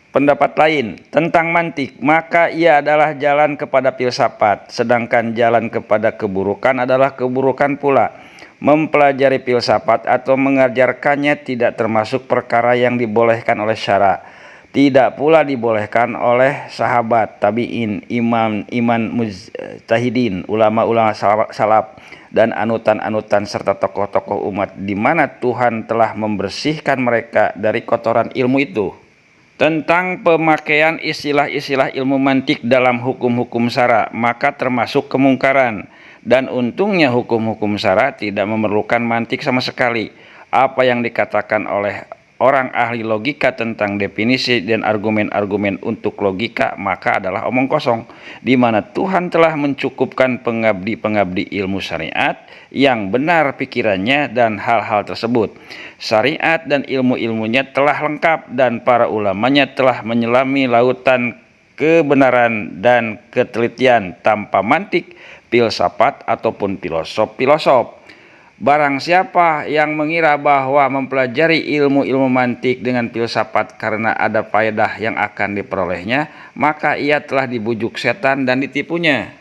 Pendapat lain tentang mantik, maka ia adalah jalan kepada filsafat, sedangkan jalan kepada keburukan adalah keburukan pula. Mempelajari filsafat atau mengajarkannya tidak termasuk perkara yang dibolehkan oleh syara. Tidak pula dibolehkan oleh sahabat, tabi'in, iman mujtahidin, ulama-ulama salaf, dan anutan-anutan serta tokoh-tokoh umat di mana Tuhan telah membersihkan mereka dari kotoran ilmu itu. Tentang pemakaian istilah-istilah ilmu mantik dalam hukum-hukum syara, maka termasuk kemungkaran. Dan untungnya hukum-hukum syara tidak memerlukan mantik sama sekali. Apa yang dikatakan oleh orang ahli logika tentang definisi dan argumen-argumen untuk logika maka adalah omong kosong, di mana Tuhan telah mencukupkan pengabdi-pengabdi ilmu syariat yang benar pikirannya dan hal-hal tersebut. Syariat dan ilmu-ilmunya telah lengkap dan para ulamanya telah menyelami lautan kebenaran dan ketelitian tanpa mantik, filsafat ataupun filosof. Barang siapa yang mengira bahwa mempelajari ilmu-ilmu mantik dengan filsafat karena ada faedah yang akan diperolehnya, maka ia telah dibujuk setan dan ditipunya.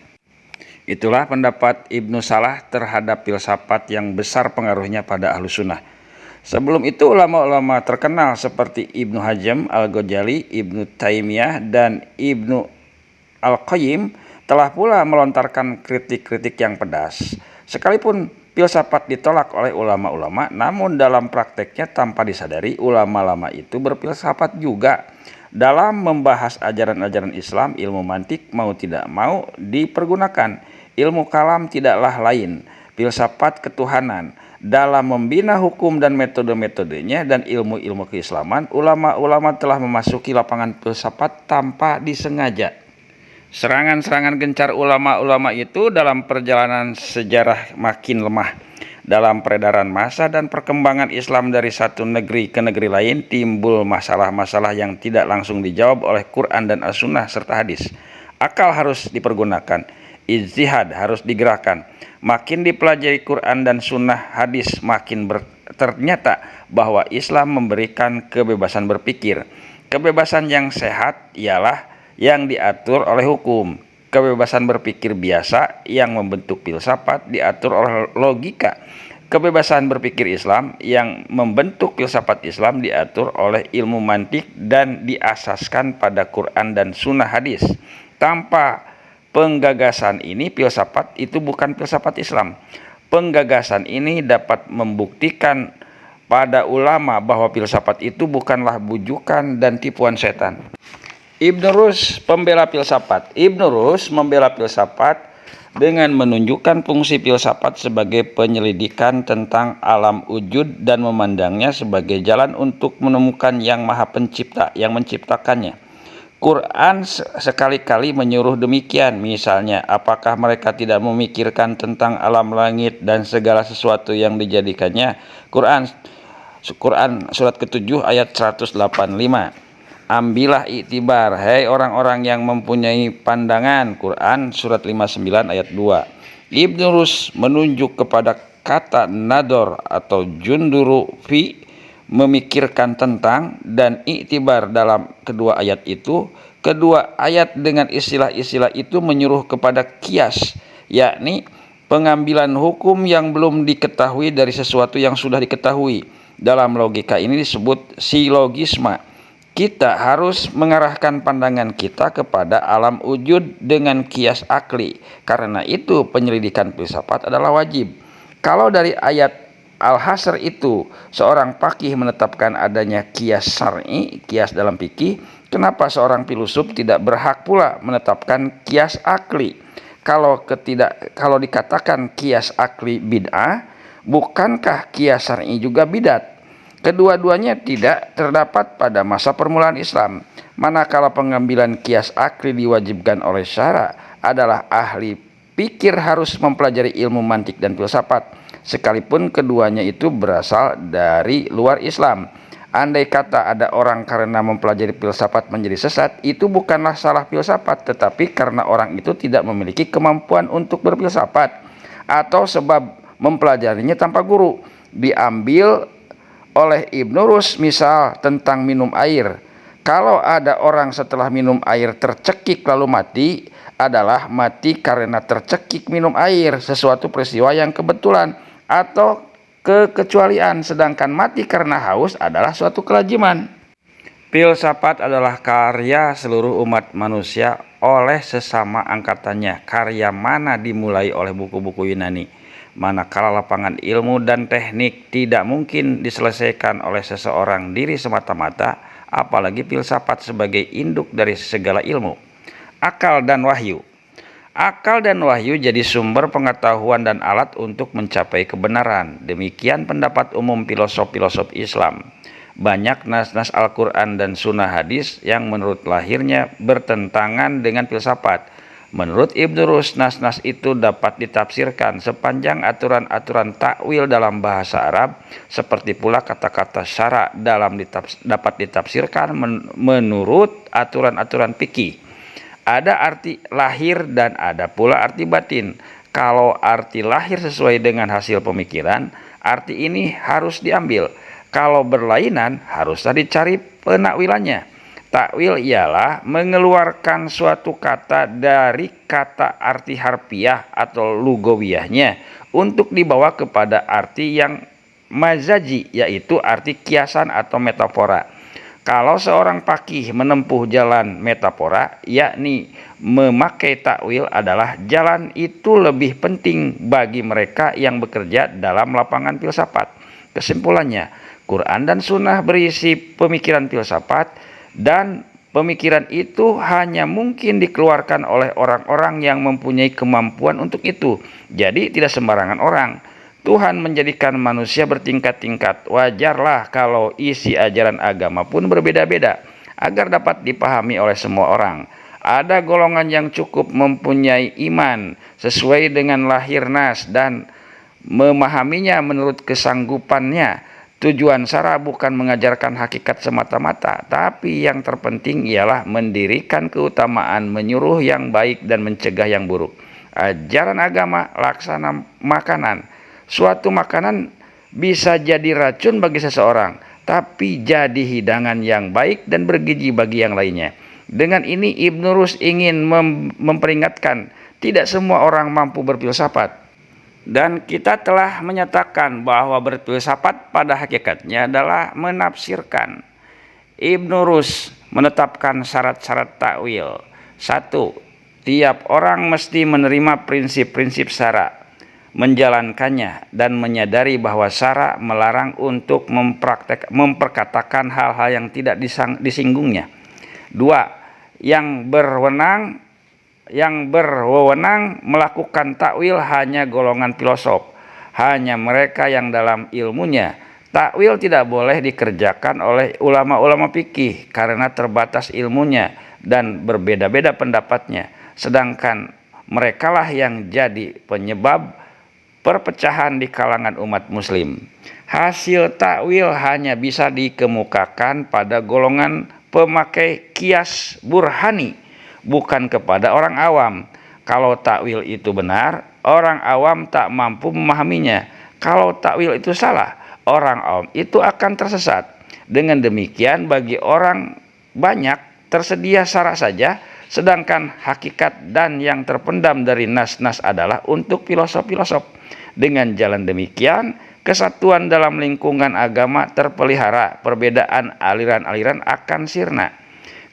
Itulah pendapat Ibnu Salah terhadap filsafat yang besar pengaruhnya pada Ahlus Sunnah. Sebelum itu ulama-ulama terkenal seperti Ibnu Hazm Al-Ghazali, Ibnu Taimiyah, dan Ibnu Al-Qayyim telah pula melontarkan kritik-kritik yang pedas. Sekalipun filsafat ditolak oleh ulama-ulama, namun dalam prakteknya tanpa disadari ulama-ulama itu berfilsafat juga. Dalam membahas ajaran-ajaran Islam, ilmu mantik mau tidak mau dipergunakan. Ilmu kalam tidaklah lain, filsafat ketuhanan. Dalam membina hukum dan metode-metodenya dan ilmu-ilmu keislaman, ulama-ulama telah memasuki lapangan filsafat tanpa disengaja. Serangan-serangan gencar ulama-ulama itu dalam perjalanan sejarah makin lemah. Dalam peredaran massa dan perkembangan Islam dari satu negeri ke negeri lain, timbul masalah-masalah yang tidak langsung dijawab oleh Quran dan As-Sunnah serta hadis. Akal harus dipergunakan, ijtihad harus digerakkan. Makin dipelajari Quran dan Sunnah hadis, makin ternyata bahwa Islam memberikan kebebasan berpikir. Kebebasan yang sehat ialah yang diatur oleh hukum. Kebebasan berpikir biasa yang membentuk filsafat diatur oleh logika. Kebebasan berpikir Islam yang membentuk filsafat Islam diatur oleh ilmu mantik dan diasaskan pada Quran dan Sunnah hadis. Tanpa penggagasan ini, filsafat itu bukan filsafat Islam. Penggagasan ini dapat membuktikan pada ulama bahwa filsafat itu bukanlah bujukan dan tipuan setan. Ibnu Rus pembela filsafat. Ibnu Rus membela filsafat dengan menunjukkan fungsi filsafat sebagai penyelidikan tentang alam wujud dan memandangnya sebagai jalan untuk menemukan yang Maha Pencipta yang menciptakannya. Quran sekali-kali menyuruh demikian. Misalnya, apakah mereka tidak memikirkan tentang alam langit dan segala sesuatu yang dijadikannya? Quran surat ke-7 ayat 185. Ambillah iktibar, hai orang-orang yang mempunyai pandangan. Quran surat 59 ayat 2. Ibnu Rus menunjuk kepada kata nador atau junduru fi, memikirkan tentang, dan iktibar dalam kedua ayat itu. Kedua ayat dengan istilah-istilah itu menyuruh kepada kias, yakni pengambilan hukum yang belum diketahui dari sesuatu yang sudah diketahui. Dalam logika ini disebut silogisma. Kita harus mengarahkan pandangan kita kepada alam wujud dengan kias akli. Karena itu penyelidikan filsafat adalah wajib. Kalau dari ayat Al-Hasr itu seorang faqih menetapkan adanya kias syar'i, kias dalam fikih, kenapa seorang filosof tidak berhak pula menetapkan kias akli? Kalau dikatakan kias akli bid'ah, bukankah kias syar'i juga bidat? Kedua-duanya tidak terdapat pada masa permulaan Islam. Manakala pengambilan kias akli diwajibkan oleh syara adalah ahli pikir harus mempelajari ilmu mantik dan filsafat, sekalipun keduanya itu berasal dari luar Islam. Andai kata ada orang karena mempelajari filsafat menjadi sesat, itu bukanlah salah filsafat, tetapi karena orang itu tidak memiliki kemampuan untuk berfilsafat, atau sebab mempelajarinya tanpa guru. Diambil oleh Ibnu Rus misal tentang minum air. Kalau ada orang setelah minum air tercekik lalu mati, adalah mati karena tercekik minum air, sesuatu peristiwa yang kebetulan atau kekecualian, sedangkan mati karena haus adalah suatu kelaziman. Filsafat adalah karya seluruh umat manusia oleh sesama angkatannya. Karya mana dimulai oleh buku-buku Yunani. Manakala lapangan ilmu dan teknik tidak mungkin diselesaikan oleh seseorang diri semata-mata, apalagi filsafat sebagai induk dari segala ilmu. Akal dan wahyu. Akal dan wahyu jadi sumber pengetahuan dan alat untuk mencapai kebenaran. Demikian pendapat umum filosof-filosof Islam. Banyak nas-nas Al-Quran dan sunnah hadis yang menurut lahirnya bertentangan dengan filsafat. Menurut Ibnu Rus, nas-nas itu dapat ditafsirkan sepanjang aturan-aturan takwil dalam bahasa Arab, seperti pula kata-kata syara dapat ditafsirkan menurut aturan-aturan fikih. Ada arti lahir dan ada pula arti batin. Kalau arti lahir sesuai dengan hasil pemikiran, arti ini harus diambil. Kalau berlainan, haruslah dicari penakwilannya. Takwil ialah mengeluarkan suatu kata dari kata arti harfiah atau lugawiyahnya untuk dibawa kepada arti yang mazaji, yaitu arti kiasan atau metafora. Kalau seorang faqih menempuh jalan metafora, yakni memakai takwil, adalah jalan itu lebih penting bagi mereka yang bekerja dalam lapangan filsafat. Kesimpulannya, Quran dan Sunnah berisi pemikiran filsafat, dan pemikiran itu hanya mungkin dikeluarkan oleh orang-orang yang mempunyai kemampuan untuk itu. Jadi tidak sembarangan orang. Tuhan menjadikan manusia bertingkat-tingkat. Wajarlah kalau isi ajaran agama pun berbeda-beda, agar dapat dipahami oleh semua orang. Ada golongan yang cukup mempunyai iman sesuai dengan lahir nas dan memahaminya menurut kesanggupannya. Tujuan syara bukan mengajarkan hakikat semata-mata, tapi yang terpenting ialah mendirikan keutamaan, menyuruh yang baik dan mencegah yang buruk. Ajaran agama laksana makanan. Suatu makanan bisa jadi racun bagi seseorang, tapi jadi hidangan yang baik dan bergizi bagi yang lainnya. Dengan ini Ibnu Rus ingin memperingatkan, tidak semua orang mampu berfilsafat. Dan kita telah menyatakan bahwa berfilsafat pada hakikatnya adalah menafsirkan. Ibnu Rus menetapkan syarat-syarat takwil. 1. Tiap orang mesti menerima prinsip-prinsip syara, menjalankannya, dan menyadari bahwa syara melarang untuk memperkatakan hal-hal yang tidak disinggungnya. 2. Yang berwenang melakukan takwil hanya golongan filosof, hanya mereka yang dalam ilmunya. Takwil tidak boleh dikerjakan oleh ulama-ulama fikih karena terbatas ilmunya dan berbeda-beda pendapatnya, sedangkan merekalah yang jadi penyebab perpecahan di kalangan umat muslim. Hasil takwil hanya bisa dikemukakan pada golongan pemakai kias burhani, bukan kepada orang awam. Kalau takwil itu benar, orang awam tak mampu memahaminya. Kalau takwil itu salah, orang awam itu akan tersesat. Dengan demikian bagi orang banyak tersedia syara saja, sedangkan hakikat dan yang terpendam dari nas-nas adalah untuk filosof-filosof. Dengan jalan demikian, kesatuan dalam lingkungan agama terpelihara, perbedaan aliran-aliran akan sirna.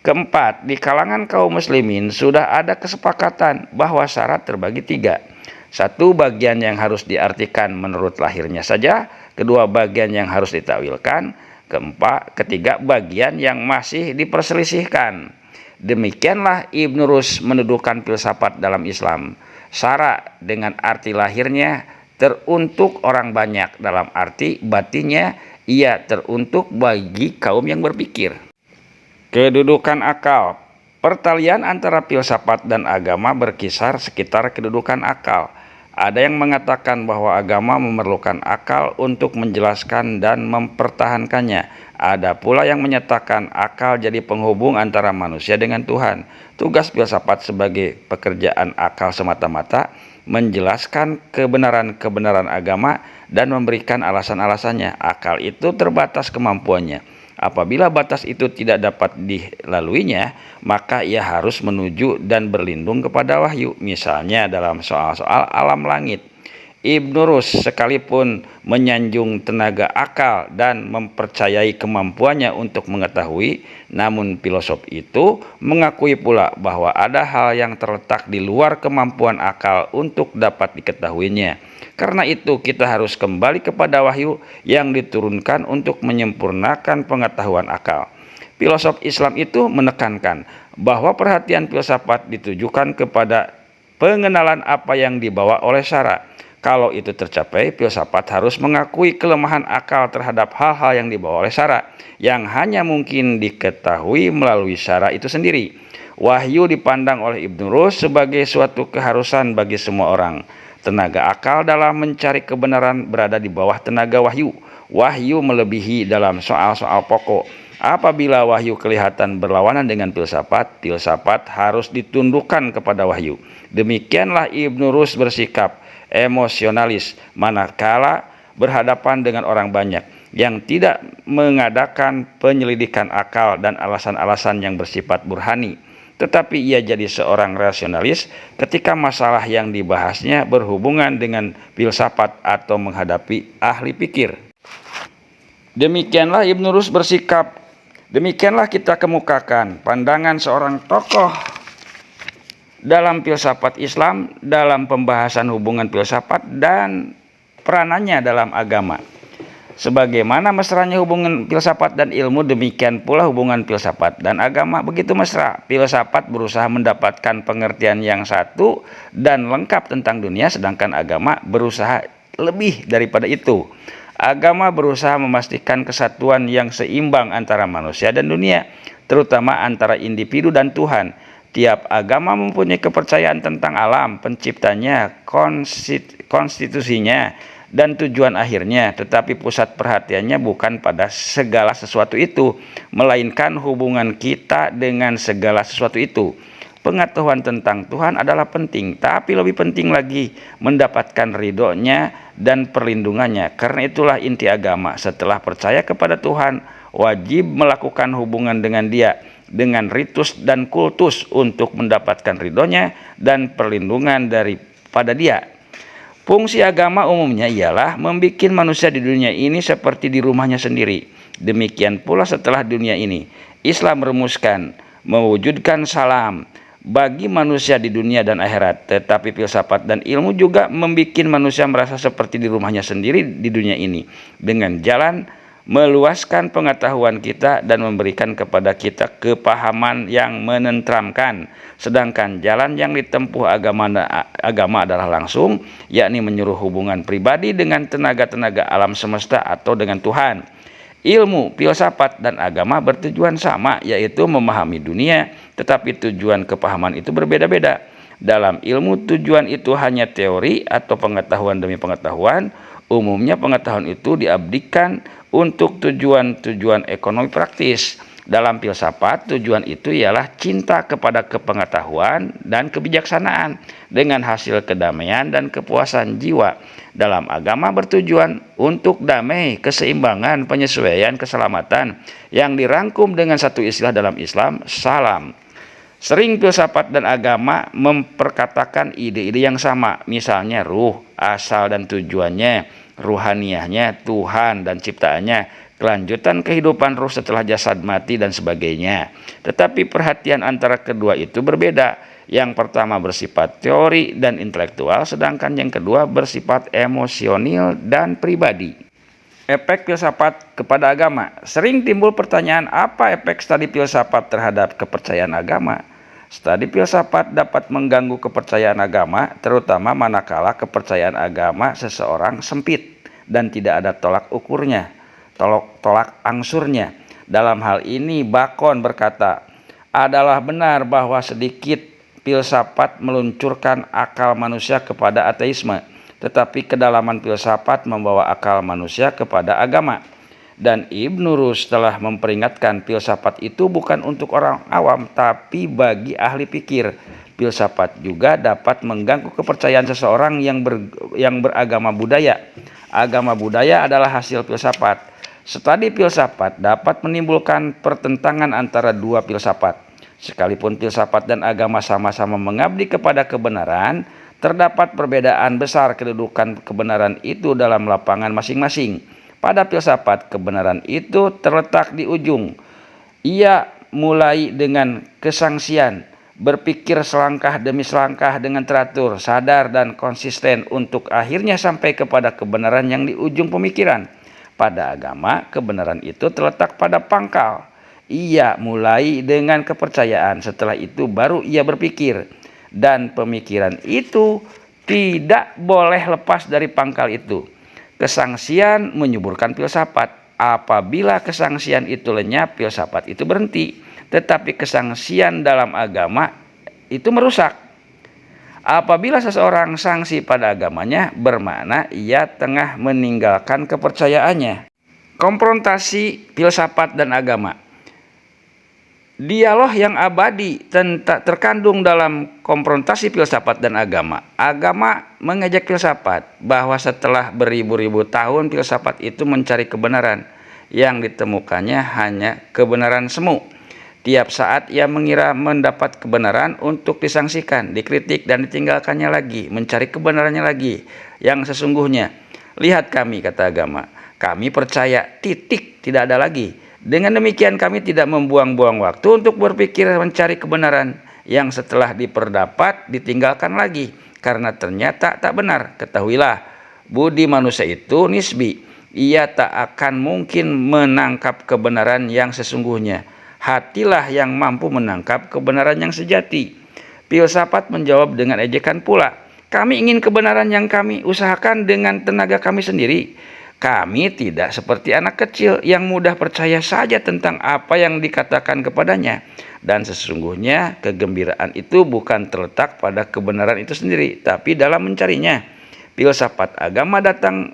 Keempat, di kalangan kaum muslimin sudah ada kesepakatan bahwa syarat terbagi 3. 1 bagian yang harus diartikan menurut lahirnya saja, 2 bagian yang harus ditakwilkan, 3 bagian yang masih diperselisihkan. Demikianlah Ibnu Rus mendudukan filsafat dalam Islam. Syara dengan arti lahirnya teruntuk orang banyak, dalam arti batinnya ia teruntuk bagi kaum yang berpikir. Kedudukan akal. Pertalian antara filsafat dan agama berkisar sekitar kedudukan akal. Ada yang mengatakan bahwa agama memerlukan akal untuk menjelaskan dan mempertahankannya. Ada pula yang menyatakan akal jadi penghubung antara manusia dengan Tuhan. Tugas filsafat sebagai pekerjaan akal semata-mata menjelaskan kebenaran-kebenaran agama dan memberikan alasan-alasannya. Akal itu terbatas kemampuannya. Apabila batas itu tidak dapat dilaluinya, maka ia harus menuju dan berlindung kepada wahyu. Misalnya dalam soal-soal alam langit, Ibnu Rus sekalipun menyanjung tenaga akal dan mempercayai kemampuannya untuk mengetahui, namun filosof itu mengakui pula bahwa ada hal yang terletak di luar kemampuan akal untuk dapat diketahuinya. Karena itu kita harus kembali kepada wahyu yang diturunkan untuk menyempurnakan pengetahuan akal. Filosof Islam itu menekankan bahwa perhatian filsafat ditujukan kepada pengenalan apa yang dibawa oleh syara. Kalau itu tercapai, filsafat harus mengakui kelemahan akal terhadap hal-hal yang dibawa oleh syara, yang hanya mungkin diketahui melalui syara itu sendiri. Wahyu dipandang oleh Ibnu Rus sebagai suatu keharusan bagi semua orang. Tenaga akal dalam mencari kebenaran berada di bawah tenaga wahyu. Wahyu melebihi dalam soal-soal pokok. Apabila wahyu kelihatan berlawanan dengan filsafat, filsafat harus ditundukkan kepada wahyu. Demikianlah Ibnu Rus bersikap emosionalis manakala berhadapan dengan orang banyak yang tidak mengadakan penyelidikan akal dan alasan-alasan yang bersifat burhani. Tetapi ia jadi seorang rasionalis ketika masalah yang dibahasnya berhubungan dengan filsafat atau menghadapi ahli pikir. Demikianlah Ibnu Rus bersikap. Demikianlah kita kemukakan pandangan seorang tokoh dalam filsafat Islam dalam pembahasan hubungan filsafat dan peranannya dalam agama. Sebagaimana mesranya hubungan filsafat dan ilmu, demikian pula hubungan filsafat dan agama begitu mesra. Filsafat berusaha mendapatkan pengertian yang satu dan lengkap tentang dunia, sedangkan agama berusaha lebih daripada itu. Agama berusaha memastikan kesatuan yang seimbang antara manusia dan dunia, terutama antara individu dan Tuhan. Tiap agama mempunyai kepercayaan tentang alam, penciptanya, konstitusinya, dan tujuan akhirnya, tetapi pusat perhatiannya bukan pada segala sesuatu itu, melainkan hubungan kita dengan segala sesuatu itu. Pengetahuan tentang Tuhan adalah penting, tapi lebih penting lagi mendapatkan ridhonya dan perlindungannya. Karena itulah inti agama. Setelah percaya kepada Tuhan, wajib melakukan hubungan dengan Dia dengan ritus dan kultus untuk mendapatkan ridhonya dan perlindungan daripada Dia. Fungsi agama umumnya ialah membuat manusia di dunia ini seperti di rumahnya sendiri. Demikian pula setelah dunia ini. Islam merumuskan, mewujudkan salam bagi manusia di dunia dan akhirat. Tetapi filsafat dan ilmu juga membuat manusia merasa seperti di rumahnya sendiri di dunia ini. Dengan jalan meluaskan pengetahuan kita dan memberikan kepada kita kepahaman yang menenteramkan. Sedangkan jalan yang ditempuh agama adalah langsung, yakni menyuruh hubungan pribadi dengan tenaga-tenaga alam semesta atau dengan Tuhan. Ilmu, filsafat, dan agama bertujuan sama, yaitu memahami dunia, tetapi tujuan kepahaman itu berbeda-beda. Dalam ilmu, tujuan itu hanya teori atau pengetahuan demi pengetahuan. Umumnya pengetahuan itu diabdikan untuk tujuan-tujuan ekonomi praktis. Dalam filsafat, tujuan itu ialah cinta kepada kepengetahuan dan kebijaksanaan dengan hasil kedamaian dan kepuasan jiwa. Dalam agama bertujuan untuk damai, keseimbangan, penyesuaian, keselamatan yang dirangkum dengan satu istilah dalam Islam, salam. Sering filsafat dan agama memperkatakan ide-ide yang sama, misalnya ruh, asal dan tujuannya, ruhaniyahnya, Tuhan dan ciptaannya, kelanjutan kehidupan ruh setelah jasad mati dan sebagainya. Tetapi perhatian antara kedua itu berbeda. Yang pertama bersifat teori dan intelektual, sedangkan yang kedua bersifat emosional dan pribadi. Efek filsafat kepada agama. Sering timbul pertanyaan, apa efek studi filsafat terhadap kepercayaan agama? Studi filsafat dapat mengganggu kepercayaan agama, terutama manakala kepercayaan agama seseorang sempit dan tidak ada tolak ukurnya, tolak angsurnya. Dalam hal ini Bacon berkata, adalah benar bahwa sedikit filsafat meluncurkan akal manusia kepada ateisme, tetapi kedalaman filsafat membawa akal manusia kepada agama. Dan Ibnu Rushd telah memperingatkan filsafat itu bukan untuk orang awam, tapi bagi ahli pikir. Filsafat juga dapat mengganggu kepercayaan seseorang yang beragama budaya. Agama budaya adalah hasil filsafat. Studi filsafat dapat menimbulkan pertentangan antara dua filsafat. Sekalipun filsafat dan agama sama-sama mengabdi kepada kebenaran, terdapat perbedaan besar kedudukan kebenaran itu dalam lapangan masing-masing. Pada filsafat, kebenaran itu terletak di ujung. Ia mulai dengan kesangsian, berpikir selangkah demi selangkah dengan teratur, sadar dan konsisten untuk akhirnya sampai kepada kebenaran yang di ujung pemikiran. Pada agama, kebenaran itu terletak pada pangkal. Ia mulai dengan kepercayaan, setelah itu baru ia berpikir. Dan pemikiran itu tidak boleh lepas dari pangkal itu. Kesangsian menyuburkan filsafat. Apabila kesangsian itu lenyap, filsafat itu berhenti. Tetapi kesangsian dalam agama itu merusak. Apabila seseorang sangsi pada agamanya, bermakna ia tengah meninggalkan kepercayaannya. Konfrontasi filsafat dan agama. Dialog yang abadi terkandung dalam konfrontasi filsafat dan agama. Agama mengejek filsafat bahwa setelah beribu-ribu tahun filsafat itu mencari kebenaran. Yang ditemukannya hanya kebenaran semu. Tiap saat ia mengira mendapat kebenaran untuk disangsikan, dikritik dan ditinggalkannya lagi, mencari kebenarannya lagi yang sesungguhnya. Lihat kami, kata agama, kami percaya, titik, tidak ada lagi. Dengan demikian kami tidak membuang-buang waktu untuk berpikir mencari kebenaran yang setelah diperdapat ditinggalkan lagi karena ternyata tak benar. Ketahuilah, budi manusia itu nisbi. Ia tak akan mungkin menangkap kebenaran yang sesungguhnya. Hatilah yang mampu menangkap kebenaran yang sejati. Filsafat menjawab dengan ejekan pula. Kami ingin kebenaran yang kami usahakan dengan tenaga kami sendiri. Kami tidak seperti anak kecil yang mudah percaya saja tentang apa yang dikatakan kepadanya. Dan sesungguhnya kegembiraan itu bukan terletak pada kebenaran itu sendiri, tapi dalam mencarinya. Filsafat agama datang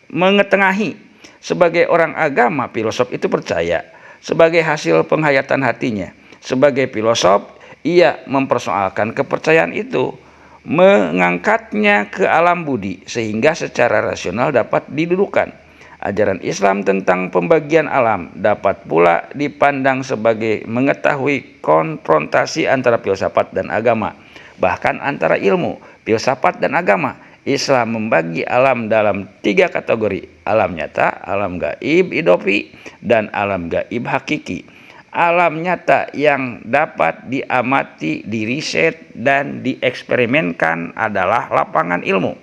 mengetengahi. Sebagai orang agama, filosof itu percaya sebagai hasil penghayatan hatinya. Sebagai filosof, ia mempersoalkan kepercayaan itu, mengangkatnya ke alam budi sehingga secara rasional dapat didudukan. Ajaran Islam tentang pembagian alam dapat pula dipandang sebagai mengetahui konfrontasi antara filsafat dan agama, bahkan antara ilmu, filsafat dan agama. Islam membagi alam dalam 3 kategori: alam nyata, alam gaib idopi, dan alam gaib hakiki. Alam nyata yang dapat diamati, diriset, dan dieksperimenkan adalah lapangan ilmu.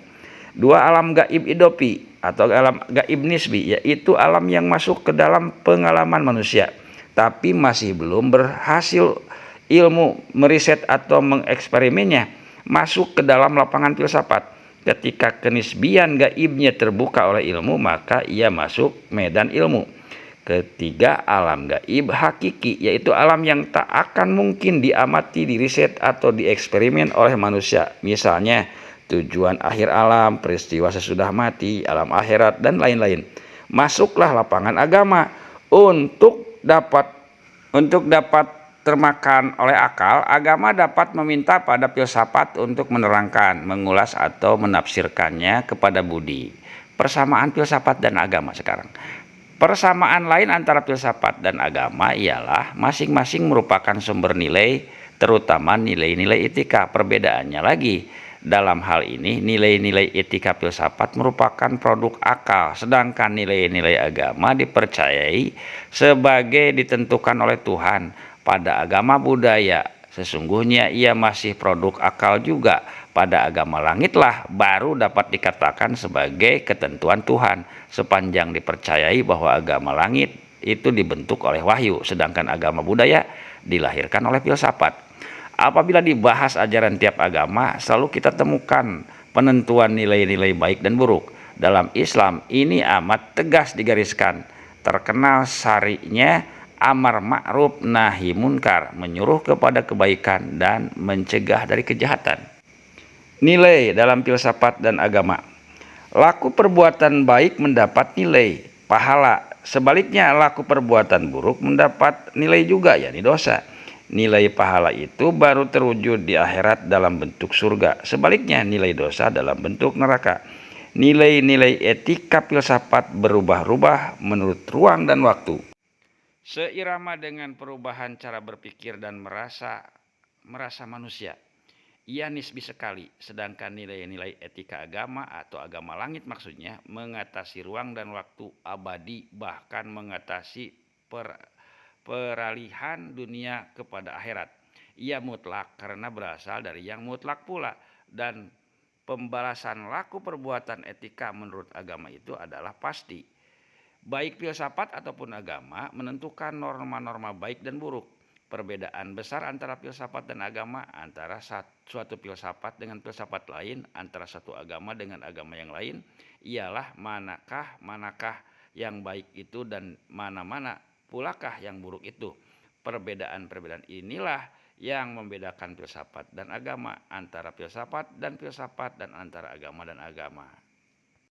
2 alam gaib idopi atau alam gaib nisbi, yaitu alam yang masuk ke dalam pengalaman manusia, tapi masih belum berhasil ilmu meriset atau mengeksperimennya, masuk ke dalam lapangan filsafat. Ketika kenisbian gaibnya terbuka oleh ilmu, maka ia masuk medan ilmu. Ketiga, alam gaib hakiki, yaitu alam yang tak akan mungkin diamati, diriset, atau dieksperimen oleh manusia. Misalnya, tujuan akhir alam, peristiwa sesudah mati, alam akhirat, dan lain-lain. Masuklah lapangan agama untuk dapat termakan oleh akal. Agama dapat meminta pada filsafat untuk menerangkan, mengulas, atau menafsirkannya kepada budi. Persamaan filsafat dan agama sekarang. Persamaan lain antara filsafat dan agama ialah masing-masing merupakan sumber nilai, terutama nilai-nilai etika. Perbedaannya lagi, dalam hal ini nilai-nilai etika filsafat merupakan produk akal, sedangkan nilai-nilai agama dipercayai sebagai ditentukan oleh Tuhan. Pada agama budaya, sesungguhnya ia masih produk akal juga. Pada agama langitlah baru dapat dikatakan sebagai ketentuan Tuhan, sepanjang dipercayai bahwa agama langit itu dibentuk oleh wahyu, sedangkan agama budaya dilahirkan oleh filsafat. Apabila dibahas ajaran tiap agama, selalu kita temukan penentuan nilai-nilai baik dan buruk. Dalam Islam ini amat tegas digariskan. Terkenal syari'nya amar ma'ruf nahi munkar, menyuruh kepada kebaikan dan mencegah dari kejahatan. Nilai dalam filsafat dan agama. Laku perbuatan baik mendapat nilai pahala. Sebaliknya laku perbuatan buruk mendapat nilai juga, yakni dosa. Nilai pahala itu baru terwujud di akhirat dalam bentuk surga. Sebaliknya nilai dosa dalam bentuk neraka. Nilai-nilai etika filsafat berubah-ubah menurut ruang dan waktu. Seirama dengan perubahan cara berpikir dan merasa manusia. Ia nisbi sekali, sedangkan nilai-nilai etika agama atau agama langit maksudnya mengatasi ruang dan waktu abadi, bahkan mengatasi peralihan dunia kepada akhirat. Ia mutlak karena berasal dari yang mutlak pula, dan pembalasan laku perbuatan etika menurut agama itu adalah pasti. Baik filsafat ataupun agama menentukan norma-norma baik dan buruk. Perbedaan besar antara filsafat dan agama, antara suatu filsafat dengan filsafat lain, antara satu agama dengan agama yang lain, ialah manakah yang baik itu dan mana pulakah yang buruk itu. Perbedaan-perbedaan inilah yang membedakan filsafat dan agama, antara filsafat dan antara agama dan agama.